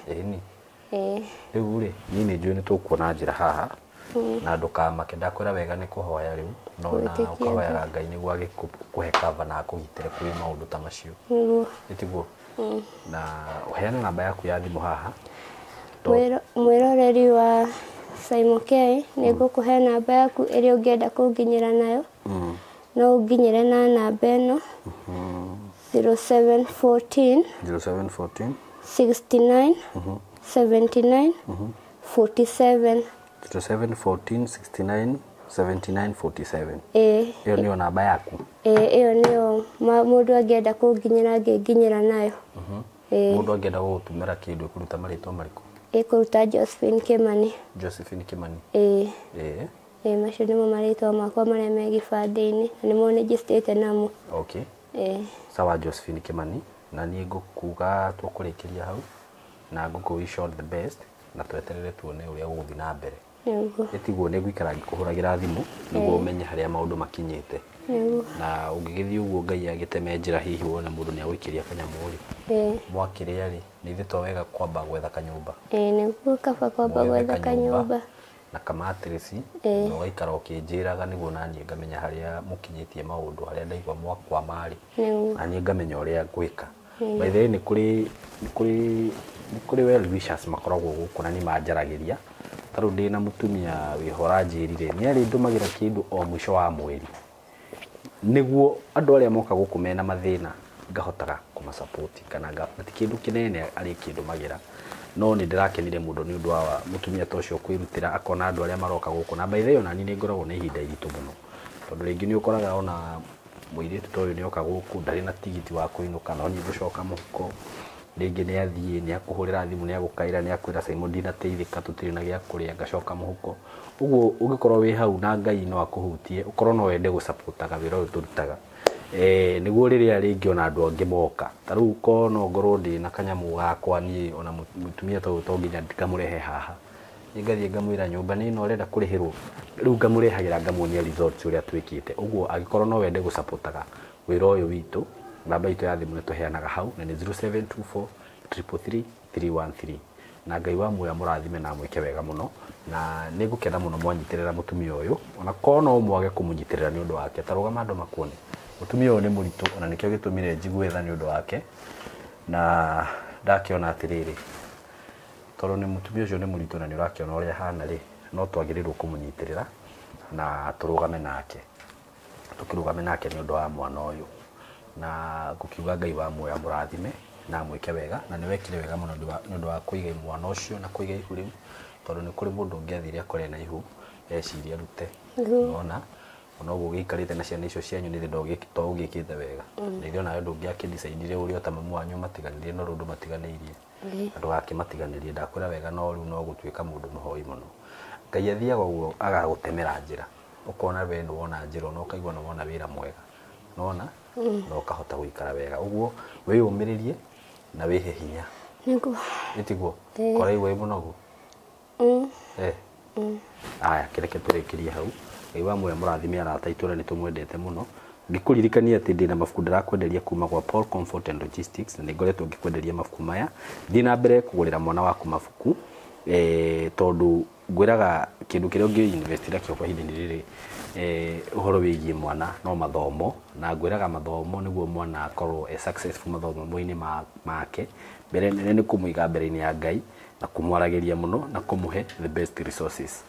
Speaker 2: Rĩu rĩ niĩ nĩ njũĩ nĩ tũkuona njĩra haha na ndũkamake, ndakwĩra wega nĩ kũhoya rĩu no na ũkahoyaga Ngai nĩguo agĩkũhe cover na akũgitĩre kũrĩ maũndũ ta macio. Gĩtiguo na ũheane namba yaku ya thimũ haha.
Speaker 1: Mwĩroreri wa Simon K nĩ ngũkũhe namba yaku ĩrĩa ũngĩenda kũnginyĩra nayo. No ũnginyĩre na namba ĩno 0714 69 79 47.
Speaker 2: 0714 69 79 47. Ĩyo nĩyo namba yaku?
Speaker 1: Ĩyo nĩyo mũndũ angĩenda kũnginyĩra angĩnginyĩra nayo.
Speaker 2: Mũndũ angĩenda gũgũtũmĩra kĩndũ ĩkũruta marĩtwa marĩkũ?
Speaker 1: Ĩkũruta Josephine Kimani.
Speaker 2: Josephine Kimani?
Speaker 1: Macio nĩmo marĩtwa makwa marĩa me gĩbandĩ-inĩ na nĩmo njĩstĩte namo.
Speaker 2: Sawa Josephine Kimani, na niĩ ngũkuga tũkũrĩkĩria hau na ngũkũ-wish all the best na tweterere tuone ũrĩa gũgũthiĩ na mbere. Gĩtiguo nĩ ngũikara ngĩkũhũragĩra thimũ nĩguo ũmenye harĩa maũndũ makinyĩte. Na ũngĩgĩthiĩ ũguo Ngai agĩteme njĩra hihi wona mũndũ nĩ agũikĩria kanyamũ rĩ, mwakĩrĩa rĩ, nĩ ithe to wega kwamba gwetha kanyũmba?
Speaker 1: Nĩguo kaba kwamba gwetha kanyũmba.
Speaker 2: na kamatrisi no gaikara ukinjiraga niguo nanie ngamenya haria mukinyitie maundu haria ndaigwa mwakwa mari nanie ngamenya uria ngwika by the way ni kuri well wishers makoragwo guku na ni manjaragiria taru ndina mutumia wihora njirire ni ari ndumagira kindu o mwisho wa mweri niguo andu aria moka guku mena mathina ngahotaga kumasupport kana ngati kindu kinene ari kindu magira no ni ndirakenire mundu ni undu wa mutumia tocio kwirutira akona andu aria maroka guku na by the way ona ni ngoragwo ni hinda iritu muno tondu ringi ni ukoraga ona muiritu toyo ni oka guku ndari na tigiti wa kuinuka no ni gucoka muhuko ringi ni athie ni akuhurira thimu ni agukaira ni akwira Simon Dina teithika tutiri na gia kuria ngacoka muhuko uguo ungikorwo wi hau na Ngai no akuhutie ukorwo no wende gusapotaga wira uyu turutaga niguo riria ringi ona andu angi moka taru ko no ngorwo ndi na kanyamu gakwa ni ona mutumia to nginya ndikamurehe haha ngathie ngamwira nyumba ni no renda kurihirwo riu ngamurehagira ngamuonia results uria twikite uguo agikorwo no wende gusapotaga wira uyu witu namba itu ya thimu ni tuheanaga hau na ni 0724 333 313 na Ngai wa muoya murathime na mwike wega muno na nigukena muno mwanyitirira mutumia uyu ona ko no mwage kumunyitirira ni undu wake tarugama andu makuone mutumia uyu ni muritu ona nikio gitumire njigwe tha ni undu wake na ndakiona atiriri toro ni mutumia ucio ni muritu na ni urakiona uria hana ri no twagirirwo kumunyitirira na turugame nake tukirugame nake ni undu wa mwana uyu na gukiuga Ngai wa muoya murathime na mwike wega na ni wekire wega muno ni undu wa kuiga mwana ucio na kuiga ihu riu tondu ni kuri mundu ungiathire akore na ihu eciria rute ona ona uguo gikarite na ciana icio cianyu ni thindo gikito ugikite wega nithio nayo ndungi akidisaidire uri o ta mamu wanyu matiganirie no rundu matiganirie andu ake matiganirie ndakwira wega no riu no gutwika mundu muhoi muno Ngai athiaga uguo agagutemera njira ukona we no wona njira no kaigwa no wona wira mwega nona no kahota guikara wega uguo we umiririe na wihe hinya
Speaker 1: niguo
Speaker 2: itiguo kora iwe munogu aya kireke turekirie hau Ngai wa muoya murathime arata itura ni tumwendete muno ngikuririkania ati ndina mafuku ndirakwenderia kuma kwa Paul Comfort and Logistics na ningoretwo ngikwenderia mafuku maya thina mbere kugurira mwana waku mafuku tondu ngwiraga kindu kiria ungi investira kio kwa hindini riri uhoro wigie mwana no mathomo na ngwiraga mathomo niguo mwana akorwo successful mathomo-ini make mbere ni kumuiga mbere-ini ya Ngai na kumwaragiria muno na kumuhe the best resources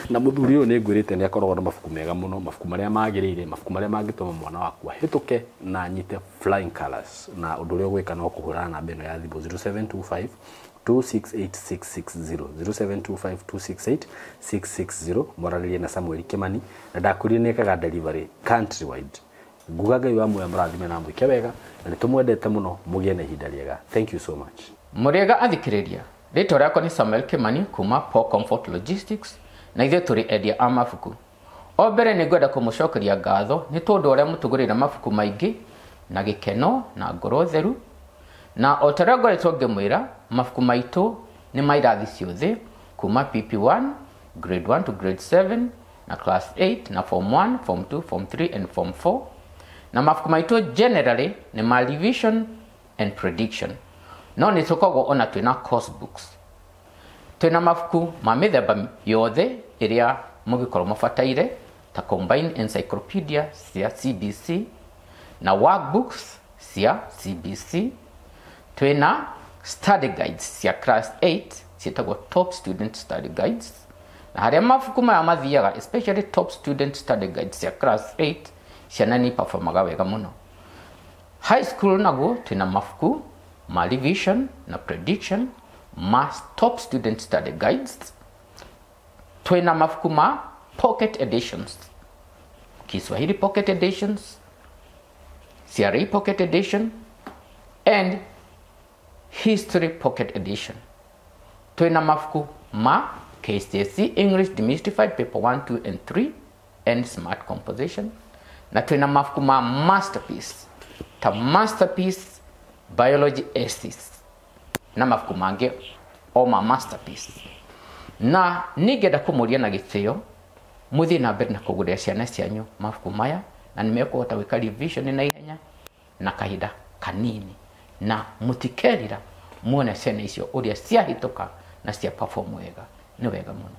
Speaker 2: na muthuri uyu ni ngwirite ni akorwo na mafuku mega muno mafuku maria magirire mafuku maria mangituma mwana waku hituke na nyite flying colors na undu uria gwika no kuhurana na beno ya thimu 0725 268660 0725268660 moraririe na Samuel Kimani na ndakurie nekaga delivery countrywide nguga Ngai wa muoya murathime na mwike wega na nitumwendete muno mugie na ihinda riega thank you so much
Speaker 3: muriega athikiriria rito riako ni Samuel Kimani kuma Paul Comfort Logistics na ithe turi endia a mafuku o mbere ni ngwenda kumucokeria ngatho ni tondu uria mutugurira mafuku maingi na gikeno na ngoro theru na otara ngoretwo ngimwira mafuku maitu ni mairathi ciothe kuma PP1 grade 1 to grade 7 na class 8 na form 1 form 2 form 3 and form 4 na mafuku maitu generally ni ma revision and prediction no ni tukoragwo ona twina course books twina mafuku ma mithemba yothe iria mugikorwo mabataire ta combined encyclopedia cia CBC na workbooks cia CBC twina study guides cia class 8 cietagwo top student study guides na haria mafuku maya mathiaga especially top student study guides cia class 8 ciana ni performaga wega muno high school naguo twina mafuku ma revision na prediction ma top student study guides twina mafuku ma pocket editions Kiswahili pocket editions CRE pocket edition and history pocket edition twina mafuku ma KCSE English Demystified paper 1 2 and 3 and smart composition na twina mafuku ma masterpiece ta masterpiece biology essays na mafuku mangi o ma masterpiece na ningenda kumuria na githio muthi na mbere na kugurira ciana cianyu mafuku maya na nimekuhota gwika revision na ihenya na kahinda kanini na mutikerira muone ciana icio uria ciahituka na cia perform wega ni wega muno